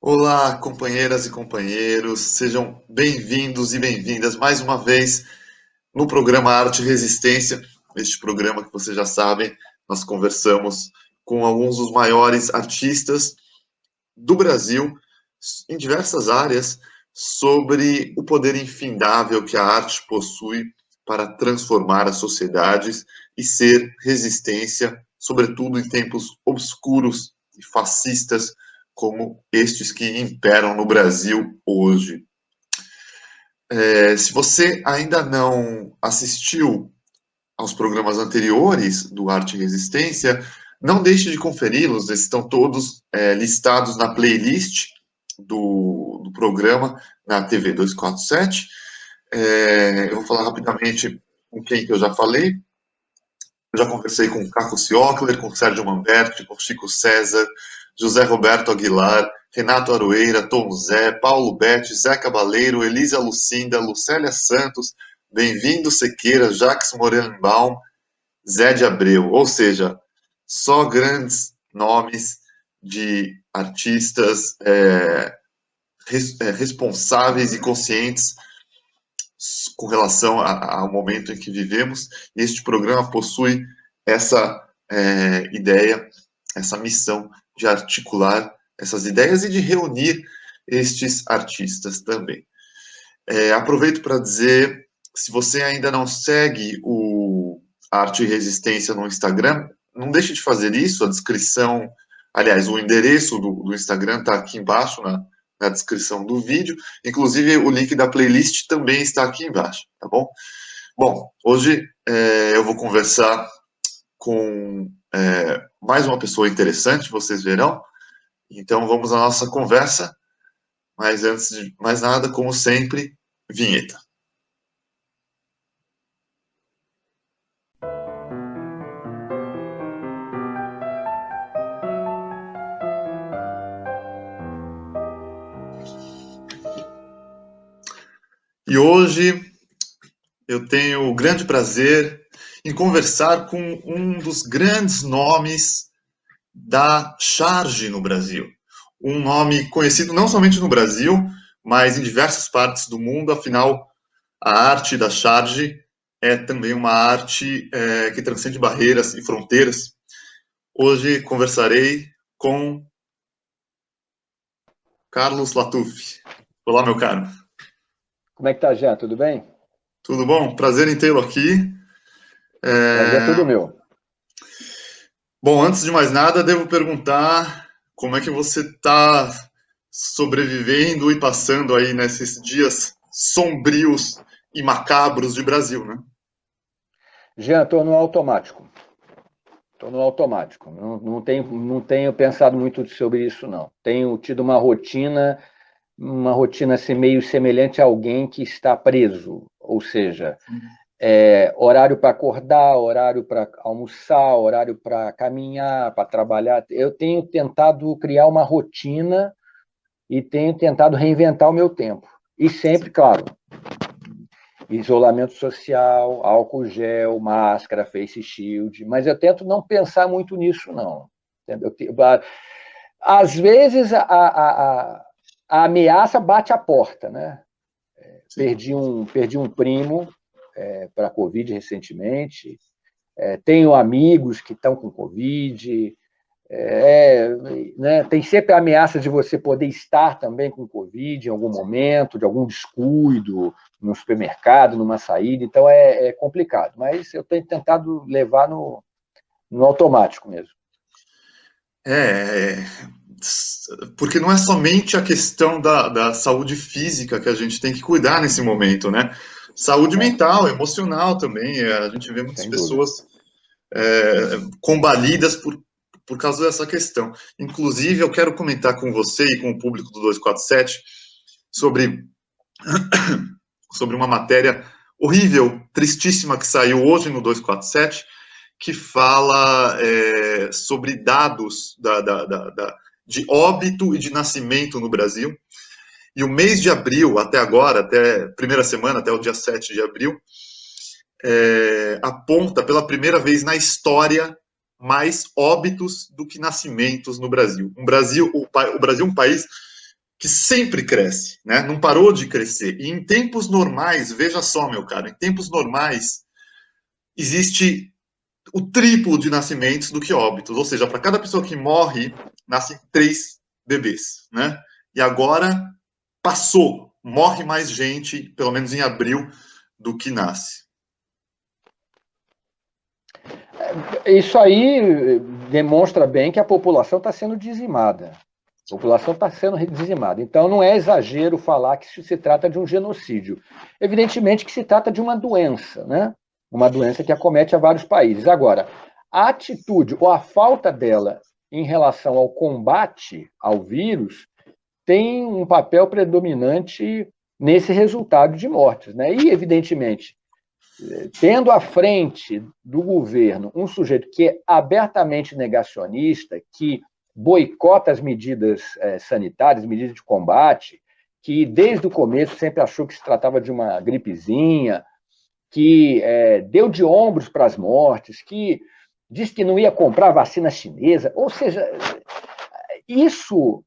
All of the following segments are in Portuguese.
Olá, companheiras e companheiros, sejam bem-vindos e bem-vindas mais uma vez no programa Arte e Resistência. Este programa que vocês já sabem, nós conversamos com alguns dos maiores artistas do Brasil, em diversas áreas, sobre o poder infindável que a arte possui para transformar as sociedades e ser resistência, sobretudo em tempos obscuros e fascistas como estes que imperam no Brasil hoje. Se você ainda não assistiu aos programas anteriores do Arte e Resistência, não deixe de conferi-los, eles estão todos listados na playlist do programa na TV 247. Eu vou falar rapidamente com quem que eu já falei. Eu já conversei com Caco Ciocler, com Sérgio Manberti, com Chico César, José Roberto Aguilar, Renato Aroeira, Tom Zé, Paulo Betti, Zé Cabaleiro, Elisa Lucinda, Lucélia Santos, Bem-vindo Sequeira, Jacques Morenbaum, Zé de Abreu, ou seja, só grandes nomes de artistas responsáveis e conscientes com relação ao momento em que vivemos, e este programa possui essa ideia, essa missão de articular essas ideias e de reunir estes artistas também. Aproveito para dizer, se você ainda não segue o Arte e Resistência no Instagram, não deixe de fazer isso, a descrição, aliás, o endereço do Instagram está aqui embaixo, na descrição do vídeo, inclusive o link da playlist também está aqui embaixo, tá bom? Bom, hoje eu vou conversar com mais uma pessoa interessante, vocês verão, então vamos à nossa conversa, mas antes de mais nada, como sempre, vinheta. E hoje eu tenho o grande prazer em conversar com um dos grandes nomes da charge no Brasil. Um nome conhecido não somente no Brasil, mas em diversas partes do mundo, afinal, a arte da charge é também uma arte que transcende barreiras e fronteiras. Hoje conversarei com Carlos Latuffi. Olá, meu caro. Como é que tá, Jean? Tudo bem? Tudo bom? Prazer em tê-lo aqui. Prazer é todo meu. Bom, antes de mais nada, devo perguntar como é que você está sobrevivendo e passando aí nesses dias sombrios e macabros de Brasil, né? Jean, estou no automático. Estou no automático. Não tenho pensado muito sobre isso, não. Tenho tido uma rotina assim, meio semelhante a alguém que está preso. Ou seja, horário para acordar, horário para almoçar, horário para caminhar, para trabalhar. Eu tenho tentado criar uma rotina e tenho tentado reinventar o meu tempo. E sempre, claro, isolamento social, álcool gel, máscara, face shield, mas eu tento não pensar muito nisso, não. Às vezes a ameaça bate à porta, né? Perdi um primo para a Covid recentemente, tenho amigos que estão com Covid, né, tem sempre a ameaça de você poder estar também com Covid em algum momento, de algum descuido no supermercado, numa saída, então é complicado, mas eu tenho tentado levar no automático mesmo. É, porque não é somente a questão da saúde física que a gente tem que cuidar nesse momento, né? Saúde mental, emocional também. A gente vê muitas Sem dúvida. pessoas combalidas por causa dessa questão. Inclusive, eu quero comentar com você e com o público do 247 sobre, sobre uma matéria horrível, tristíssima, que saiu hoje no 247, que fala sobre dados de óbito e de nascimento no Brasil. E o mês de abril, até agora, até primeira semana, até o dia 7 de abril, aponta pela primeira vez na história mais óbitos do que nascimentos no Brasil. O Brasil é um país que sempre cresce, né? Não parou de crescer. E em tempos normais, veja só, meu caro, em tempos normais, existe o triplo de nascimentos do que óbitos. Ou seja, para cada pessoa que morre, nascem 3 bebês, né? E agora passou, morre mais gente, pelo menos em abril, do que nasce. Isso aí demonstra bem que a população está sendo dizimada. A população está sendo dizimada. Então, não é exagero falar que isso se trata de um genocídio. Evidentemente que se trata de uma doença, né? Uma doença que acomete a vários países. Agora, a atitude ou a falta dela em relação ao combate ao vírus tem um papel predominante nesse resultado de mortes, né? E, evidentemente, tendo à frente do governo um sujeito que é abertamente negacionista, que boicota as medidas sanitárias, medidas de combate, que desde o começo sempre achou que se tratava de uma gripezinha, que deu de ombros para as mortes, que disse que não ia comprar vacina chinesa, ou seja, isso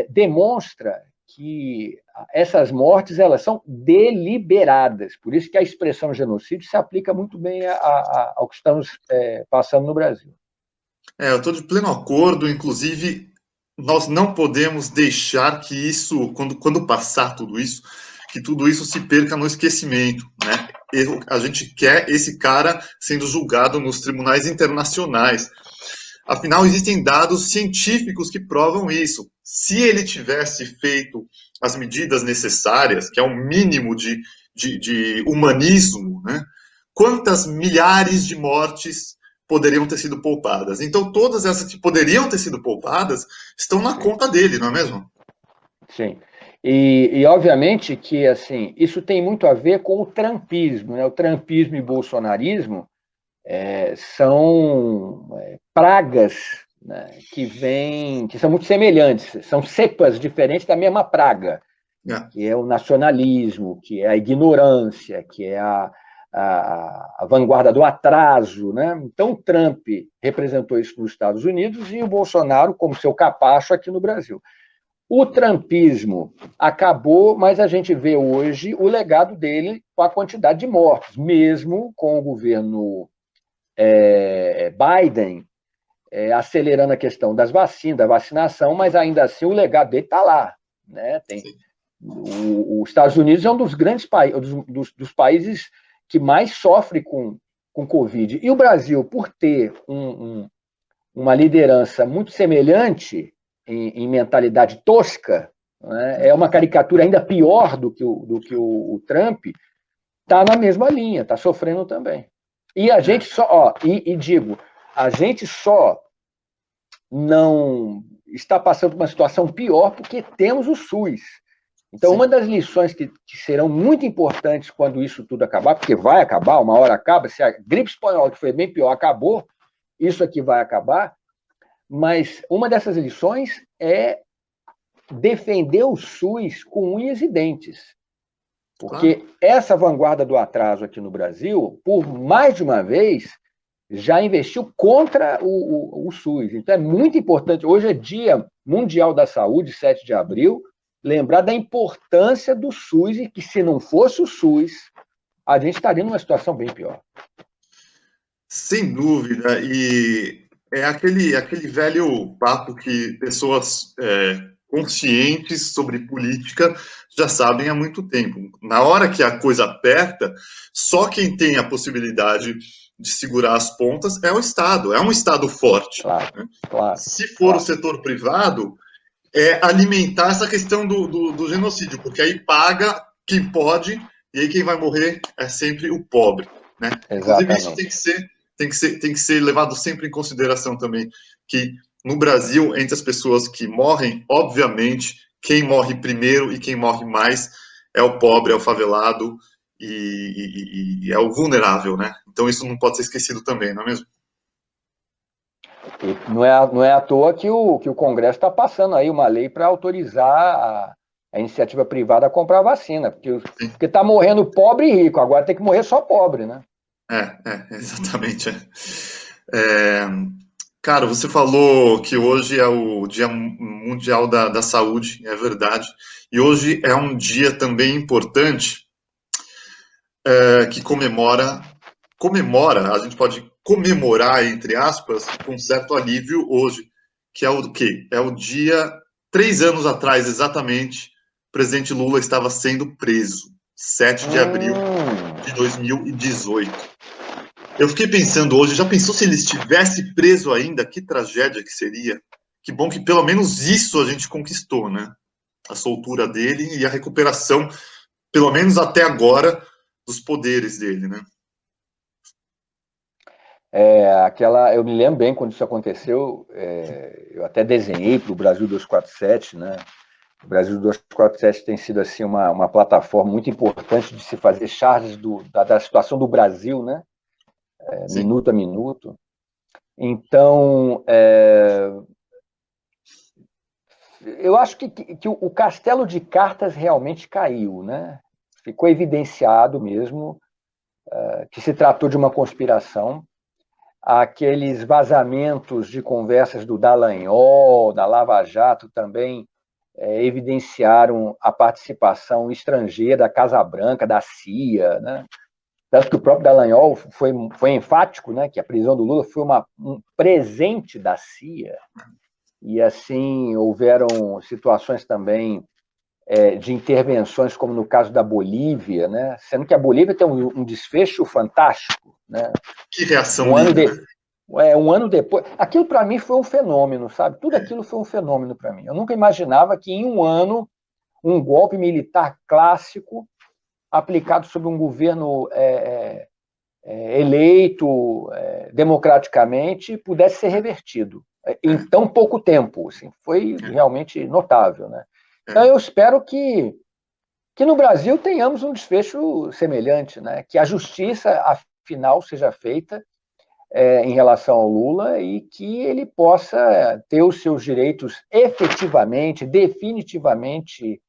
demonstra que essas mortes elas são deliberadas. Por isso que a expressão genocídio se aplica muito bem ao que estamos passando no Brasil. Eu estou de pleno acordo, inclusive, nós não podemos deixar que isso, quando passar tudo isso, que tudo isso se perca no esquecimento, né? A gente quer esse cara sendo julgado nos tribunais internacionais. Afinal, existem dados científicos que provam isso. Se ele tivesse feito as medidas necessárias, que é um mínimo de humanismo, né? Quantas milhares de mortes poderiam ter sido poupadas? Então, todas essas que poderiam ter sido poupadas estão na conta dele, não é mesmo? Sim. E obviamente que assim isso tem muito a ver com o trumpismo, né? O trumpismo e o bolsonarismo são pragas, né, que são muito semelhantes, são cepas diferentes da mesma praga, que é o nacionalismo, que é a ignorância, que é a vanguarda do atraso, né? Então, o Trump representou isso nos Estados Unidos e o Bolsonaro como seu capacho aqui no Brasil. O trumpismo acabou, mas a gente vê hoje o legado dele com a quantidade de mortes, mesmo com o governo Biden acelerando a questão das vacinas, da vacinação, mas ainda assim o legado dele está lá. Né? Os Estados Unidos é um dos grandes dos países que mais sofre com Covid. E o Brasil, por ter uma liderança muito semelhante em mentalidade tosca, né? É uma caricatura ainda pior do que o Trump, está na mesma linha, está sofrendo também. E a gente só, digo, a gente só não está passando por uma situação pior porque temos o SUS. Então, uma das lições que serão muito importantes quando isso tudo acabar, porque vai acabar, uma hora acaba, se a gripe espanhola, que foi bem pior, acabou, isso aqui vai acabar, mas uma dessas lições é defender o SUS com unhas e dentes. Porque essa vanguarda do atraso aqui no Brasil, por mais de uma vez, já investiu contra o SUS. Então é muito importante. Hoje é Dia Mundial da Saúde, 7 de abril, lembrar da importância do SUS e que se não fosse o SUS, a gente estaria numa situação bem pior. Sem dúvida. E é aquele velho papo que pessoas conscientes sobre política já sabem há muito tempo. Na hora que a coisa aperta, só quem tem a possibilidade de segurar as pontas é o Estado, é um Estado forte. Claro, né? claro. Se for o setor privado, é alimentar essa questão do genocídio, porque aí paga quem pode, e aí quem vai morrer é sempre o pobre. Né? Inclusive, isso tem que ser levado sempre em consideração também, que no Brasil, entre as pessoas que morrem, obviamente, quem morre primeiro e quem morre mais é o pobre, é o favelado e é o vulnerável, né? Então isso não pode ser esquecido também, não é mesmo? E não é à toa que o Congresso está passando aí uma lei para autorizar a iniciativa privada a comprar vacina, porque está morrendo pobre e rico, agora tem que morrer só pobre, né? Exatamente. Cara, você falou que hoje é o Dia Mundial da Saúde, é verdade. E hoje é um dia também importante que comemora, a gente pode comemorar, entre aspas, com certo alívio hoje, que é o quê? É o dia, 3 anos atrás exatamente, o presidente Lula estava sendo preso, 7 de abril de 2018. Eu fiquei pensando hoje, já pensou se ele estivesse preso ainda? Que tragédia que seria. Que bom que pelo menos isso a gente conquistou, né? A soltura dele e a recuperação, pelo menos até agora, dos poderes dele, né? Eu me lembro bem quando isso aconteceu, eu até desenhei para o Brasil 247, né? O Brasil 247 tem sido assim uma plataforma muito importante de se fazer charges da situação do Brasil, né? Minuto a minuto. Então, eu acho que o castelo de cartas realmente caiu, né? Ficou evidenciado mesmo que se tratou de uma conspiração. Aqueles vazamentos de conversas do Dallagnol, da Lava Jato também evidenciaram a participação estrangeira da Casa Branca, da CIA, né? Tanto que o próprio Dallagnol foi enfático, né, que a prisão do Lula foi um presente da CIA. E assim houveram situações também de intervenções, como no caso da Bolívia, né, sendo que a Bolívia tem um desfecho fantástico, né? Que reação linda, né? Um ano depois, aquilo para mim foi um fenômeno, sabe? Tudo aquilo foi um fenômeno para mim. Eu nunca imaginava que em um ano um golpe militar clássico aplicado sob um governo eleito democraticamente pudesse ser revertido em tão pouco tempo. Assim, foi realmente notável, né? Então eu espero que no Brasil tenhamos um desfecho semelhante, né? Que a justiça, afinal, seja feita em relação ao Lula e que ele possa ter os seus direitos efetivamente, definitivamente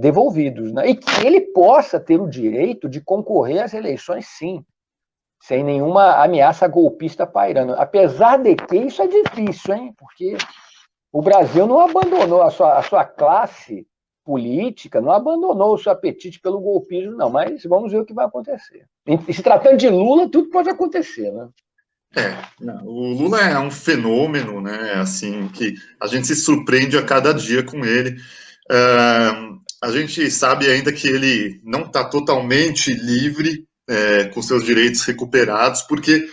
devolvidos, né? E que ele possa ter o direito de concorrer às eleições, sim, sem nenhuma ameaça golpista pairando. Apesar de que isso é difícil, hein? Porque o Brasil não abandonou a sua classe política, não abandonou o seu apetite pelo golpismo, não. Mas vamos ver o que vai acontecer. E se tratando de Lula, tudo pode acontecer, né? O Lula é um fenômeno, né? Assim, que a gente se surpreende a cada dia com ele. A gente sabe ainda que ele não está totalmente livre, com seus direitos recuperados, porque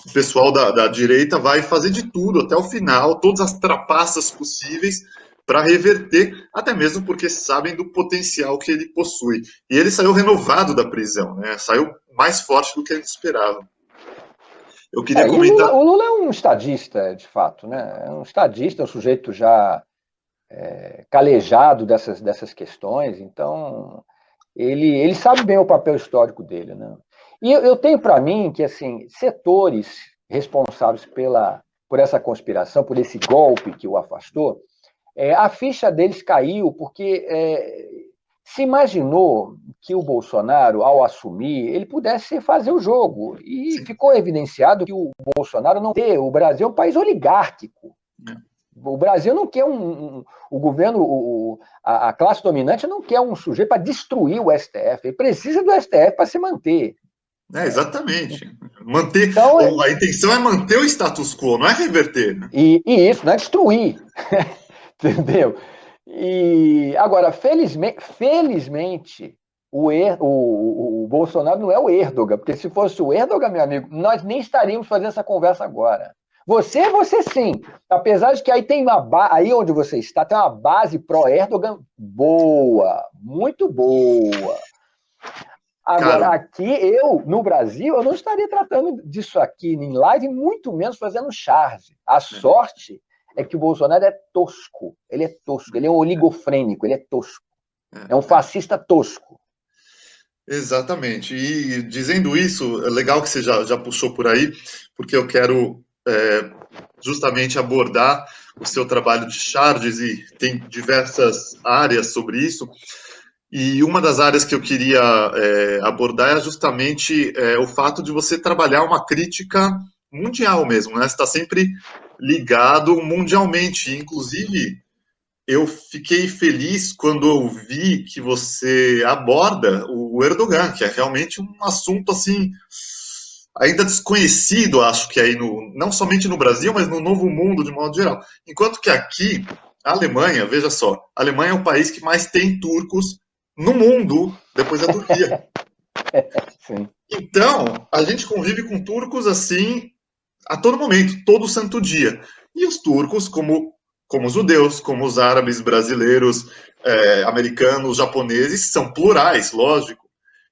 o pessoal da direita vai fazer de tudo até o final, todas as trapaças possíveis para reverter, até mesmo porque sabem do potencial que ele possui. E ele saiu renovado da prisão, né? Saiu mais forte do que eles esperavam. Eu queria comentar. O Lula é um estadista, de fato, né? É um estadista, um sujeito já calejado dessas questões, então ele sabe bem o papel histórico dele, né? E eu tenho para mim que assim setores responsáveis por essa conspiração, por esse golpe que o afastou, a ficha deles caiu porque se imaginou que o Bolsonaro, ao assumir, ele pudesse fazer o jogo. E Sim. Ficou evidenciado que o Bolsonaro não tem. O Brasil é um país oligárquico. O Brasil não quer o governo, a classe dominante não quer um sujeito para destruir o STF. Ele precisa do STF para se manter. Exatamente. Então, a intenção é manter o status quo, não é reverter. Né? E isso, não é destruir. Entendeu? E agora, felizmente o Bolsonaro não é o Erdogan, porque se fosse o Erdogan, meu amigo, nós nem estaríamos fazendo essa conversa agora. Você sim, apesar de que aí tem aí onde você está, tem uma base pró-Erdogan boa, muito boa. Agora, aqui, no Brasil, eu não estaria tratando disso aqui em live, muito menos fazendo charge. A sorte é que o Bolsonaro é tosco, ele é um oligofrênico, ele é tosco. É um fascista tosco. Exatamente. E dizendo isso, é legal que você já puxou por aí, porque eu quero justamente abordar o seu trabalho de charges e tem diversas áreas sobre isso. E uma das áreas que eu queria abordar é justamente o fato de você trabalhar uma crítica mundial mesmo, né? Você está sempre ligado mundialmente, inclusive eu fiquei feliz quando eu vi que você aborda o Erdogan, que é realmente um assunto assim ainda desconhecido, acho que aí não somente no Brasil, mas no Novo Mundo de modo geral. Enquanto que aqui, a Alemanha, veja só, a Alemanha é o país que mais tem turcos no mundo, depois da Turquia. Sim. Então, a gente convive com turcos assim a todo momento, todo santo dia. E os turcos, como os judeus, como os árabes, brasileiros, americanos, japoneses, são plurais, lógico.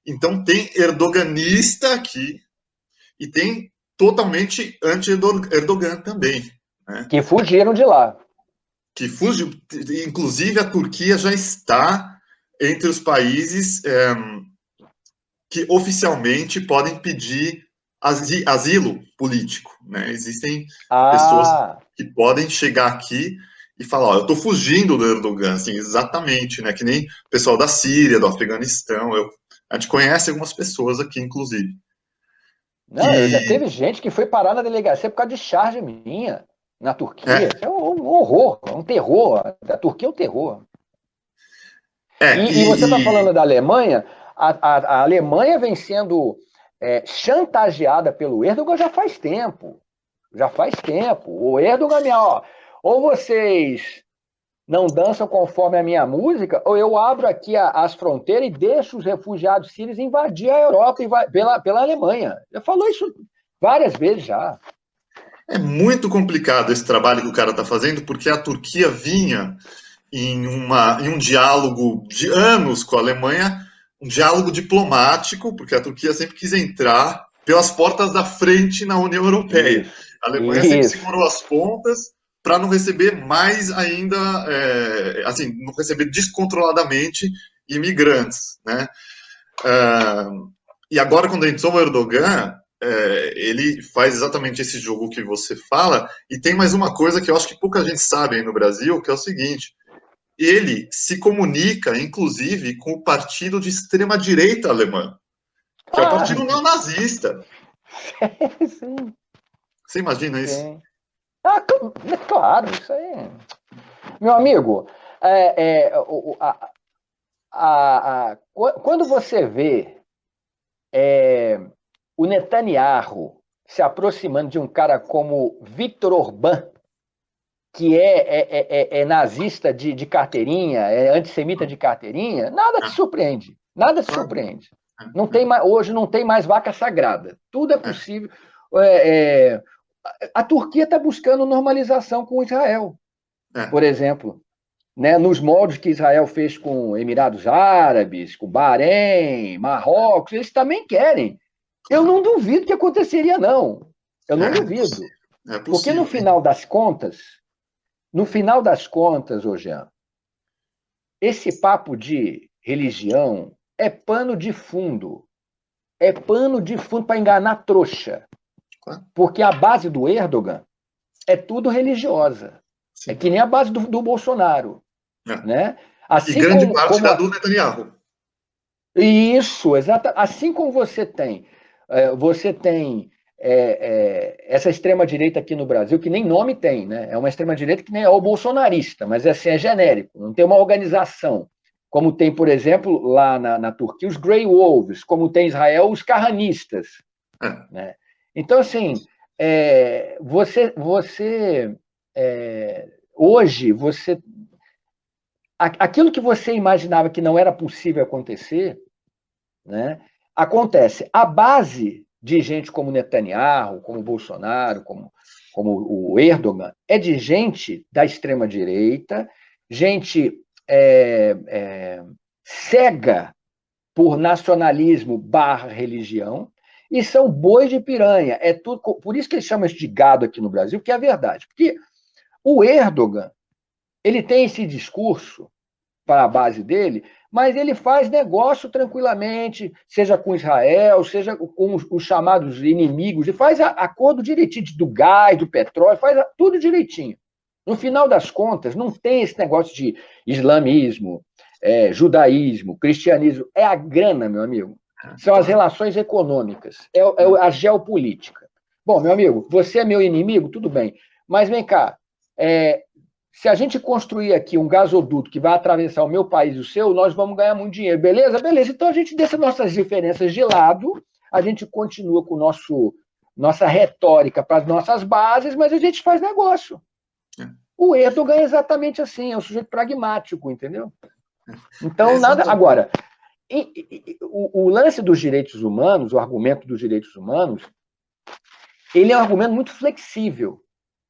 Então tem erdoganista aqui e tem totalmente anti-Erdogan também. Né? Que fugiram de lá. Que fugiu, inclusive a Turquia já está entre os países que oficialmente podem pedir asilo político. Né? Existem pessoas Ah, que podem chegar aqui e falar, ó, eu estou fugindo do Erdogan, assim, exatamente, né? Que nem o pessoal da Síria, do Afeganistão. A gente conhece algumas pessoas aqui, inclusive. não, já E teve gente que foi parar na delegacia por causa de charge minha na Turquia. é, Isso é um horror, um terror. A Turquia é um terror. é, E você está e, falando da Alemanha, a Alemanha vem sendo chantageada pelo Erdogan já faz tempo. Já faz tempo. O Erdogan, ó, ou vocês não dançam conforme a minha música, ou eu abro aqui as fronteiras e deixo os refugiados sírios invadir a Europa pela Alemanha. Já falou isso várias vezes já. é muito complicado esse trabalho que o cara está fazendo, porque a Turquia vinha em um diálogo de anos com a Alemanha, um diálogo diplomático, porque a Turquia sempre quis entrar pelas portas da frente na União Europeia. Isso, A Alemanha sempre isso. segurou as pontas para não receber mais ainda, assim, não receber descontroladamente imigrantes, né? E agora, quando entrou o Erdogan, ele faz exatamente esse jogo que você fala, e tem mais uma coisa que eu acho que pouca gente sabe aí no Brasil, que é o seguinte: ele se comunica, inclusive, com o partido de extrema-direita alemã, que é o Ah, partido neonazista. sim, Você imagina isso? sim. Ah, claro, isso aí. Meu amigo, quando você vê o Netanyahu se aproximando de um cara como Viktor Orbán, que é nazista de carteirinha, é antissemita de carteirinha, nada te É, surpreende. Nada te claro. surpreende. É, Não tem mais, hoje não tem mais vaca sagrada. Tudo é é, possível. É, é, a Turquia está buscando normalização com Israel, é, por exemplo. Né, nos moldes que Israel fez com Emirados Árabes, com Bahrein, Marrocos, eles também querem. Eu claro. não duvido que aconteceria, não. Eu não É duvido. possível. É Porque possível. no final das contas, ô Jean, esse papo de religião é pano de fundo. É pano de fundo para enganar trouxa. Claro. Porque a base do Erdogan é tudo religiosa. É Sim. que nem a base do Bolsonaro. É. Né? E Assim grande parte como é do Netanyahu. isso, exata. Assim como você tem essa extrema direita aqui no Brasil que nem nome tem, né? É uma extrema direita que nem é o bolsonarista, mas assim é genérico. Não tem uma organização, como tem, por exemplo, lá na Turquia os Grey Wolves, como tem em Israel os carranistas, É. né? Então assim, hoje aquilo que você imaginava que não era possível acontecer, né, acontece. A base de gente como Netanyahu, como Bolsonaro, como o Erdogan, é de gente da extrema-direita, gente cega por nacionalismo barra religião, e são bois de piranha. É tudo, por isso que eles chamam isso de gado aqui no Brasil, que é a verdade. Porque o Erdogan, ele tem esse discurso para a base dele, mas ele faz negócio tranquilamente, seja com Israel, seja com os chamados inimigos, e faz acordo direitinho do gás, do petróleo, faz tudo direitinho. No final das contas, não tem esse negócio de islamismo, judaísmo, cristianismo. É a grana, meu amigo. São as Claro. relações econômicas, é a geopolítica. Bom, meu amigo, você é meu inimigo? Tudo bem. Mas vem cá, se a gente construir aqui um gasoduto que vai atravessar o meu país e o seu, nós vamos ganhar muito dinheiro. Beleza? Beleza. Então a gente deixa nossas diferenças de lado, a gente continua com nossa retórica para as nossas bases, mas a gente faz negócio. O Erdogan é exatamente assim, é um sujeito pragmático, entendeu? Então, nada. Agora, o lance dos direitos humanos, o argumento dos direitos humanos, ele é um argumento muito flexível,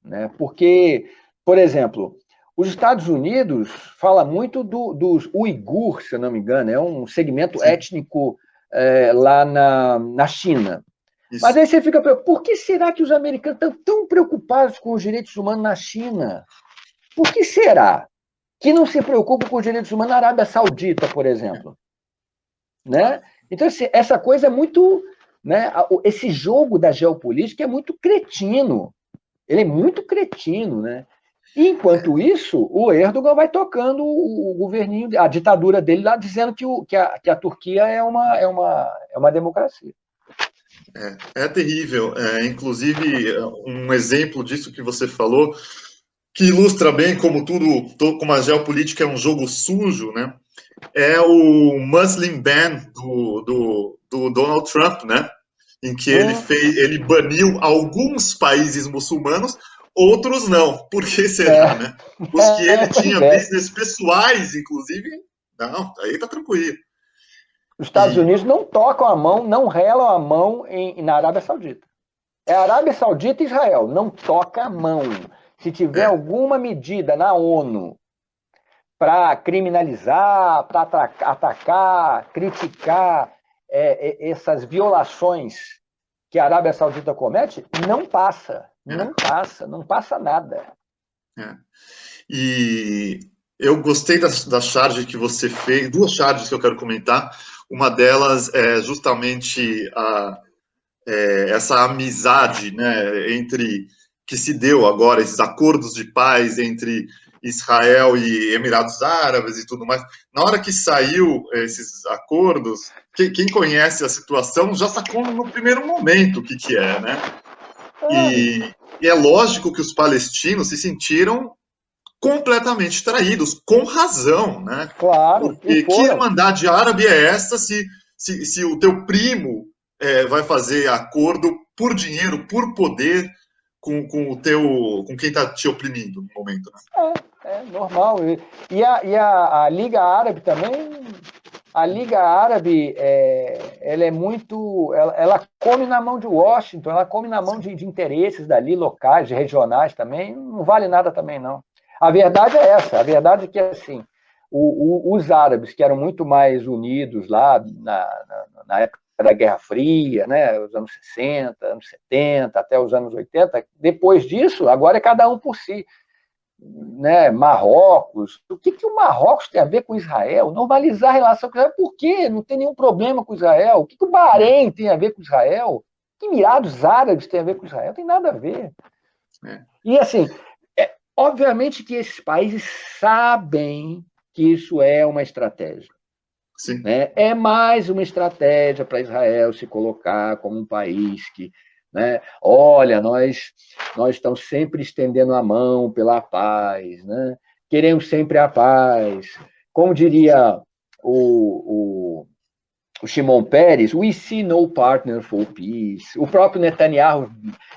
né? Porque, por exemplo, os Estados Unidos fala muito dos uigures, se eu não me engano, é um segmento étnico lá na China. Isso. Mas aí você fica pensando, por que será que os americanos estão tão preocupados com os direitos humanos na China? Por que será que não se preocupam com os direitos humanos na Arábia Saudita, por exemplo? Né? Então, essa coisa é muito... Né, esse jogo da geopolítica é muito cretino. Ele é muito cretino, né? E, enquanto isso, o Erdogan vai tocando o governinho, a ditadura dele lá, dizendo que a Turquia é uma democracia. É terrível. Inclusive, um exemplo disso que você falou, que ilustra bem como como a geopolítica é um jogo sujo, né? É o Muslim ban do Donald Trump, né? Em que ele baniu alguns países muçulmanos, outros não. Por que será, né? Os que ele tinha business pessoais, inclusive, não, aí tá tranquilo. Os Estados Unidos não tocam a mão, não relam a mão na Arábia Saudita. É a Arábia Saudita e Israel, não toca a mão. Se tiver alguma medida na ONU para criminalizar, para atacar, criticar essas violações que a Arábia Saudita comete, não passa. Não passa nada. E eu gostei da charge que você fez, duas charges que eu quero comentar. Uma delas é justamente essa amizade, né, que se deu agora, esses acordos de paz entre Israel e Emirados Árabes e tudo mais. Na hora que saiu esses acordos, quem conhece a situação já sacou no primeiro momento o que é, né? E é lógico que os palestinos se sentiram completamente traídos, com razão, né? Claro. Porque que irmandade árabe é essa se o teu primo vai fazer acordo por dinheiro, por poder com quem está te oprimindo no momento, né? É normal. E a Liga Árabe também, a Liga Árabe, ela é muito, ela come na mão de Washington, ela come na mão de interesses dali, locais, regionais também, não vale nada também, não. A verdade é essa, a verdade é que, assim, os árabes, que eram muito mais unidos lá na época da Guerra Fria, né, os anos 60, anos 70, até os anos 80, depois disso, agora é cada um por si. Né, Marrocos, o que o Marrocos tem a ver com Israel? Normalizar a relação com Israel, por quê? Não tem nenhum problema com Israel. O que o Bahrein tem a ver com Israel? O que Emirados Árabes tem a ver com Israel? Não tem nada a ver. E assim, obviamente que esses países sabem que isso é uma estratégia. Sim. Né? É mais uma estratégia para Israel se colocar como um país que, né, olha, nós estamos sempre estendendo a mão pela paz, né? Queremos sempre a paz. Como diria o Shimon Peres, we see no partner for peace. O próprio Netanyahu,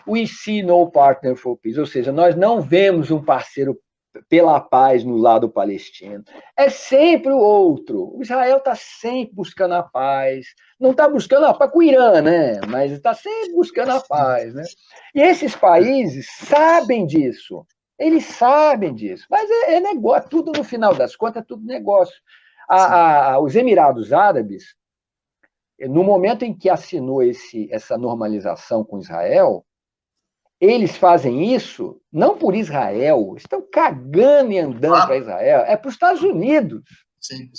we see no partner for peace. Ou seja, nós não vemos um parceiro pela paz no lado palestino. É sempre o outro. O Israel está sempre buscando a paz. Não está buscando a paz com o Irã, né? Mas está sempre buscando a paz, né? E esses países sabem disso. Eles sabem disso. Mas é negócio. Tudo, no final das contas, é tudo negócio. Os Emirados Árabes, no momento em que assinou essa normalização com Israel, eles fazem isso não por Israel, estão cagando e andando para Israel, é para os Estados Unidos. Sim.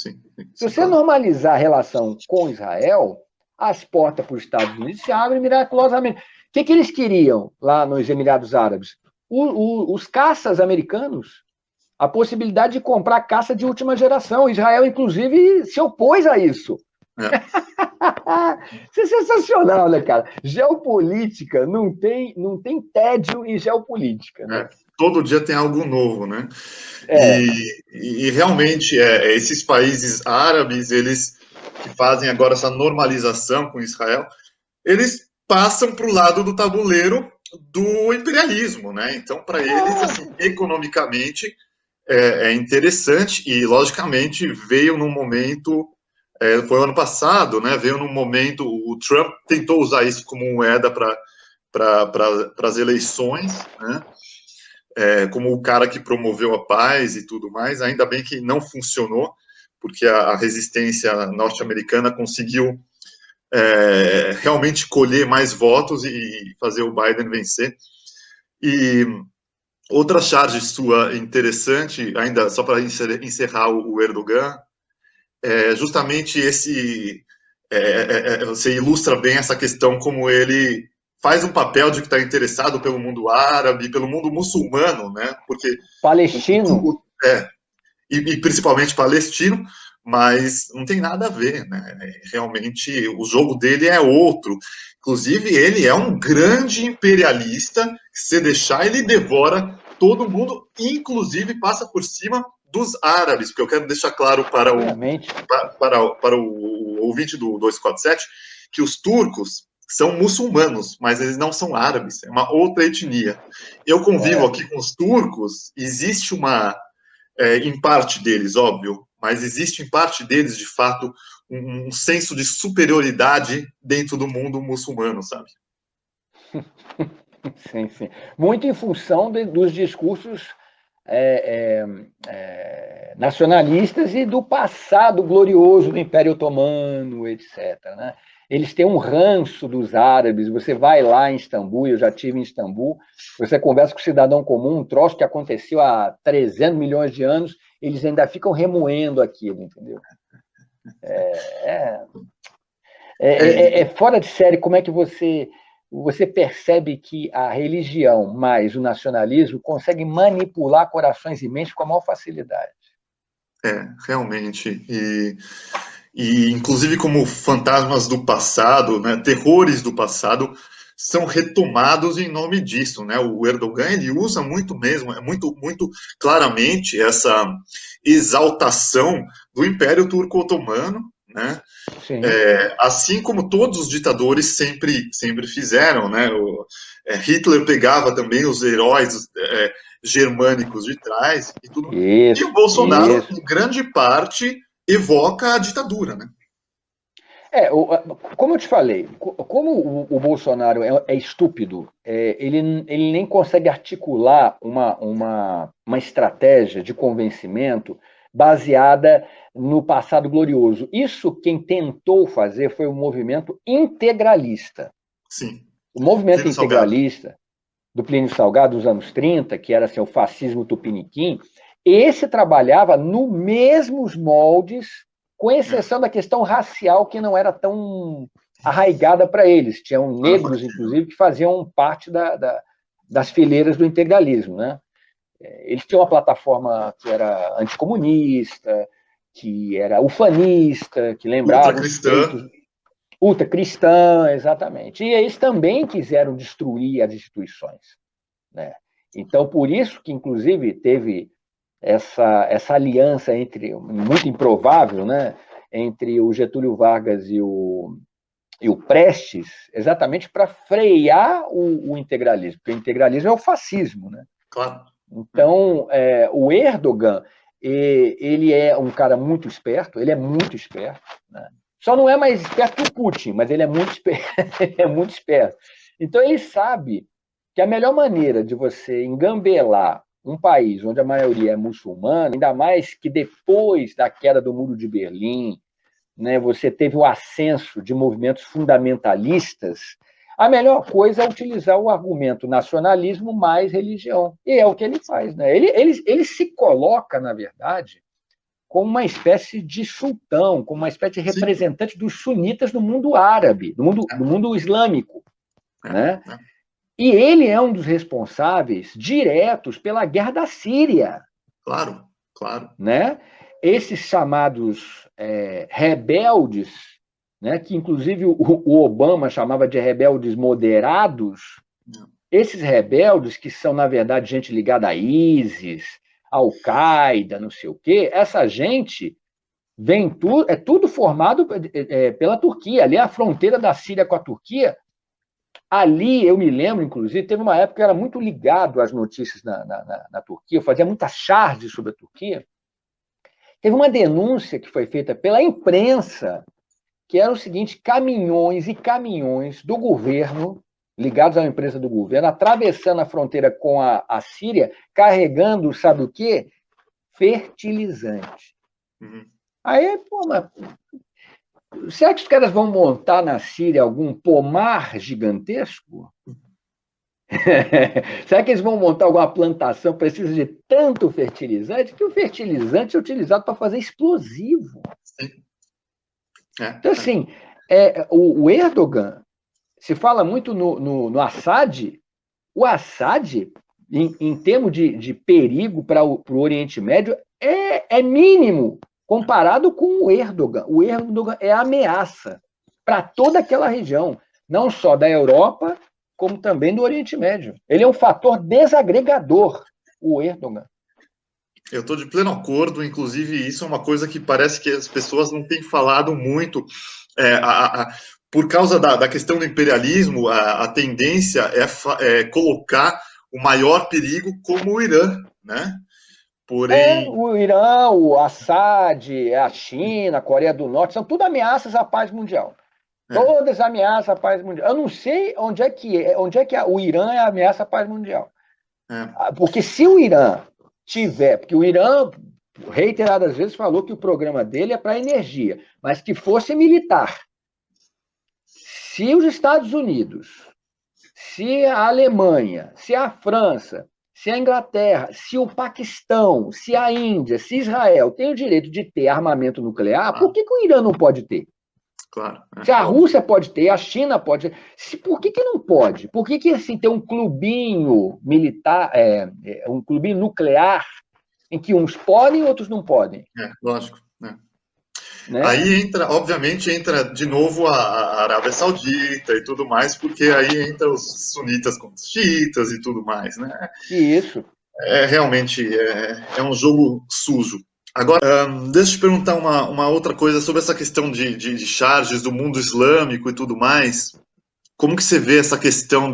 Se você normalizar a relação com Israel, as portas para os Estados Unidos se abrem miraculosamente. O que eles queriam lá nos Emirados Árabes? Os caças americanos, a possibilidade de comprar caça de última geração. Israel, inclusive, se opôs a isso. Isso é sensacional, né, cara? Geopolítica não tem tédio em geopolítica, né? todo dia tem algo novo, né? É, E realmente, esses países árabes, eles que fazem agora essa normalização com Israel, eles passam para o lado do tabuleiro do imperialismo, né? Então, para eles, assim, economicamente, é interessante e, logicamente, veio num momento, foi ano passado, né? Veio num momento, o Trump tentou usar isso como moeda para as eleições, né? Como o cara que promoveu a paz e tudo mais, ainda bem que não funcionou, porque a resistência norte-americana conseguiu realmente colher mais votos e fazer o Biden vencer. E outra charge sua interessante, ainda só para encerrar o Erdogan, justamente você ilustra bem essa questão como ele faz um papel de que está interessado pelo mundo árabe, pelo mundo muçulmano, né? Porque palestino. e principalmente palestino, mas não tem nada a ver, né? Realmente o jogo dele é outro. Inclusive, ele é um grande imperialista, que se deixar, ele devora todo mundo, inclusive passa por cima dos árabes, porque eu quero deixar claro Obviamente. para o ouvinte do 247 que os turcos são muçulmanos, mas eles não são árabes, é uma outra etnia. Eu convivo aqui com os turcos, existe em parte deles, óbvio, mas existe em parte deles, de fato, um senso de superioridade dentro do mundo muçulmano, sabe? Sim, sim. Muito em função dos discursos nacionalistas e do passado glorioso do Império Otomano, etc. Né? Eles têm um ranço dos árabes. Você vai lá em Istambul, eu já estive em Istambul, você conversa com o cidadão comum, um troço que aconteceu há 300 milhões de anos, eles ainda ficam remoendo aquilo, entendeu? É fora de série como é que você percebe que a religião mais o nacionalismo conseguem manipular corações e mentes com a maior facilidade. Realmente. E inclusive como fantasmas do passado, né, terrores do passado, são retomados em nome disso, né? O Erdogan ele usa muito mesmo, muito claramente essa exaltação do Império Turco-Otomano, né? Sim. Assim como todos os ditadores sempre fizeram, né? Hitler pegava também os heróis germânicos de trás e tudo. E o Isso, Bolsonaro, isso. em grande parte, evoca a ditadura, né? Como eu te falei, como o Bolsonaro é estúpido, ele nem consegue articular uma estratégia de convencimento baseada no passado glorioso. Isso quem tentou fazer foi o movimento integralista. Sim. O movimento Plínio Salgado. integralista do Plínio Salgado dos anos 30, que era assim, o fascismo tupiniquim, esse trabalhava nos mesmos moldes, com exceção da questão racial, que não era tão arraigada para eles. Tinham Não era negros, factível. inclusive, que faziam parte das fileiras do integralismo. Né? Eles tinham uma plataforma que era anticomunista, que era ufanista, que lembrava os Ultracristã. feitos ultracristã, exatamente. E eles também quiseram destruir as instituições. Né? Então, por isso que, inclusive, teve essa aliança muito improvável, né, entre o Getúlio Vargas e o Prestes, exatamente para frear o integralismo, porque o integralismo é o fascismo. Né? Claro. Então, o Erdogan, ele é um cara muito esperto, ele é muito esperto, né? Só não é mais esperto que o Putin, mas ele é muito esperto. É muito esperto. Então, ele sabe que a melhor maneira de você engambelar um país onde a maioria é muçulmana, ainda mais que depois da queda do Muro de Berlim, né, você teve o ascenso de movimentos fundamentalistas, a melhor coisa é utilizar o argumento nacionalismo mais religião. E é o que ele faz. Né? Ele se coloca, na verdade, como uma espécie de sultão, como uma espécie de Sim. representante dos sunitas no mundo árabe, do mundo islâmico. Né? É. E ele é um dos responsáveis diretos pela guerra da Síria. Claro, claro. Né? Esses chamados rebeldes, né, que inclusive o Obama chamava de rebeldes moderados, esses rebeldes, que são, na verdade, gente ligada a ISIS, Al-Qaeda, não sei o quê, essa gente é tudo formado pela Turquia. Ali é a fronteira da Síria com a Turquia. Ali, eu me lembro, inclusive, teve uma época que eu era muito ligado às notícias na Turquia, eu fazia muitas charges sobre a Turquia. Teve uma denúncia que foi feita pela imprensa, que era o seguinte: caminhões e caminhões do governo, ligados à empresa do governo, atravessando a fronteira com a Síria, carregando, sabe o quê? Fertilizante. Uhum. Aí, pô, mas será que os caras vão montar na Síria algum pomar gigantesco? Será que eles vão montar alguma plantação? Precisa de tanto fertilizante, que o fertilizante é utilizado para fazer explosivo. Então, assim, o Erdogan, se fala muito no Assad, o Assad, em termos de perigo para o Oriente Médio, é mínimo comparado com o Erdogan. O Erdogan é ameaça para toda aquela região, não só da Europa, como também do Oriente Médio. Ele é um fator desagregador, o Erdogan. Eu estou de pleno acordo, inclusive isso é uma coisa que parece que as pessoas não têm falado muito. Por causa da questão do imperialismo, a tendência é colocar o maior perigo como o Irã, né? Porém, o Irã, o Assad, a China, a Coreia do Norte, são tudo ameaças à paz mundial. Todas ameaças à paz mundial. Eu não sei onde é que o Irã é a ameaça à paz mundial. Porque se o Irã tiver, porque o Irã reiteradas vezes falou que o programa dele é para energia, mas que fosse militar. Se os Estados Unidos, se a Alemanha, se a França, se a Inglaterra, se o Paquistão, se a Índia, se Israel tem o direito de ter armamento nuclear, por que o Irã não pode ter? Claro. Se a Rússia pode ter, a China pode ter. Por que não pode? Por que assim, ter um clubinho militar, um clubinho nuclear, em que uns podem e outros não podem? Lógico. Né? Aí obviamente entra de novo a Arábia Saudita e tudo mais, porque aí entra os sunitas com os xiitas e tudo mais, né? Isso. Realmente é um jogo sujo. Agora, deixa eu te perguntar uma outra coisa sobre essa questão de charges do mundo islâmico e tudo mais. Como que você vê essa questão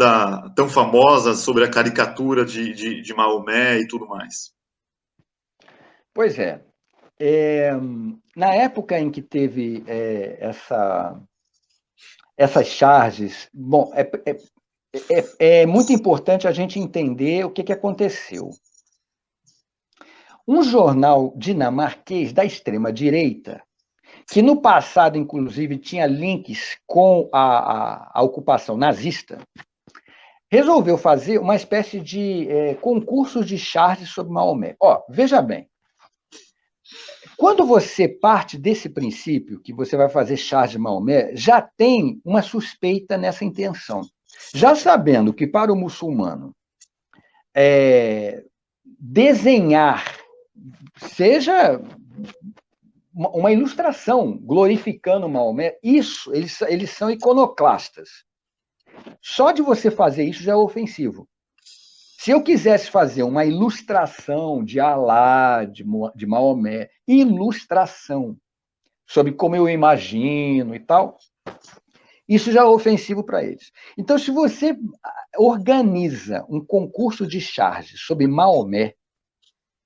tão famosa sobre a caricatura de Maomé e tudo mais? Pois é. Na época em que teve essas charges, bom, é muito importante a gente entender o que aconteceu. Um jornal dinamarquês da extrema-direita, que no passado, inclusive, tinha links com a ocupação nazista, resolveu fazer uma espécie de concurso de charges sobre Maomé. Veja bem, quando você parte desse princípio, que você vai fazer charge de Maomé, já tem uma suspeita nessa intenção. Já sabendo que para o muçulmano desenhar, seja uma ilustração glorificando Maomé, isso, eles são iconoclastas. Só de você fazer isso já é ofensivo. Se eu quisesse fazer uma ilustração de Alá, de Maomé, ilustração, sobre como eu imagino e tal, isso já é ofensivo para eles. Então, se você organiza um concurso de charges sobre Maomé,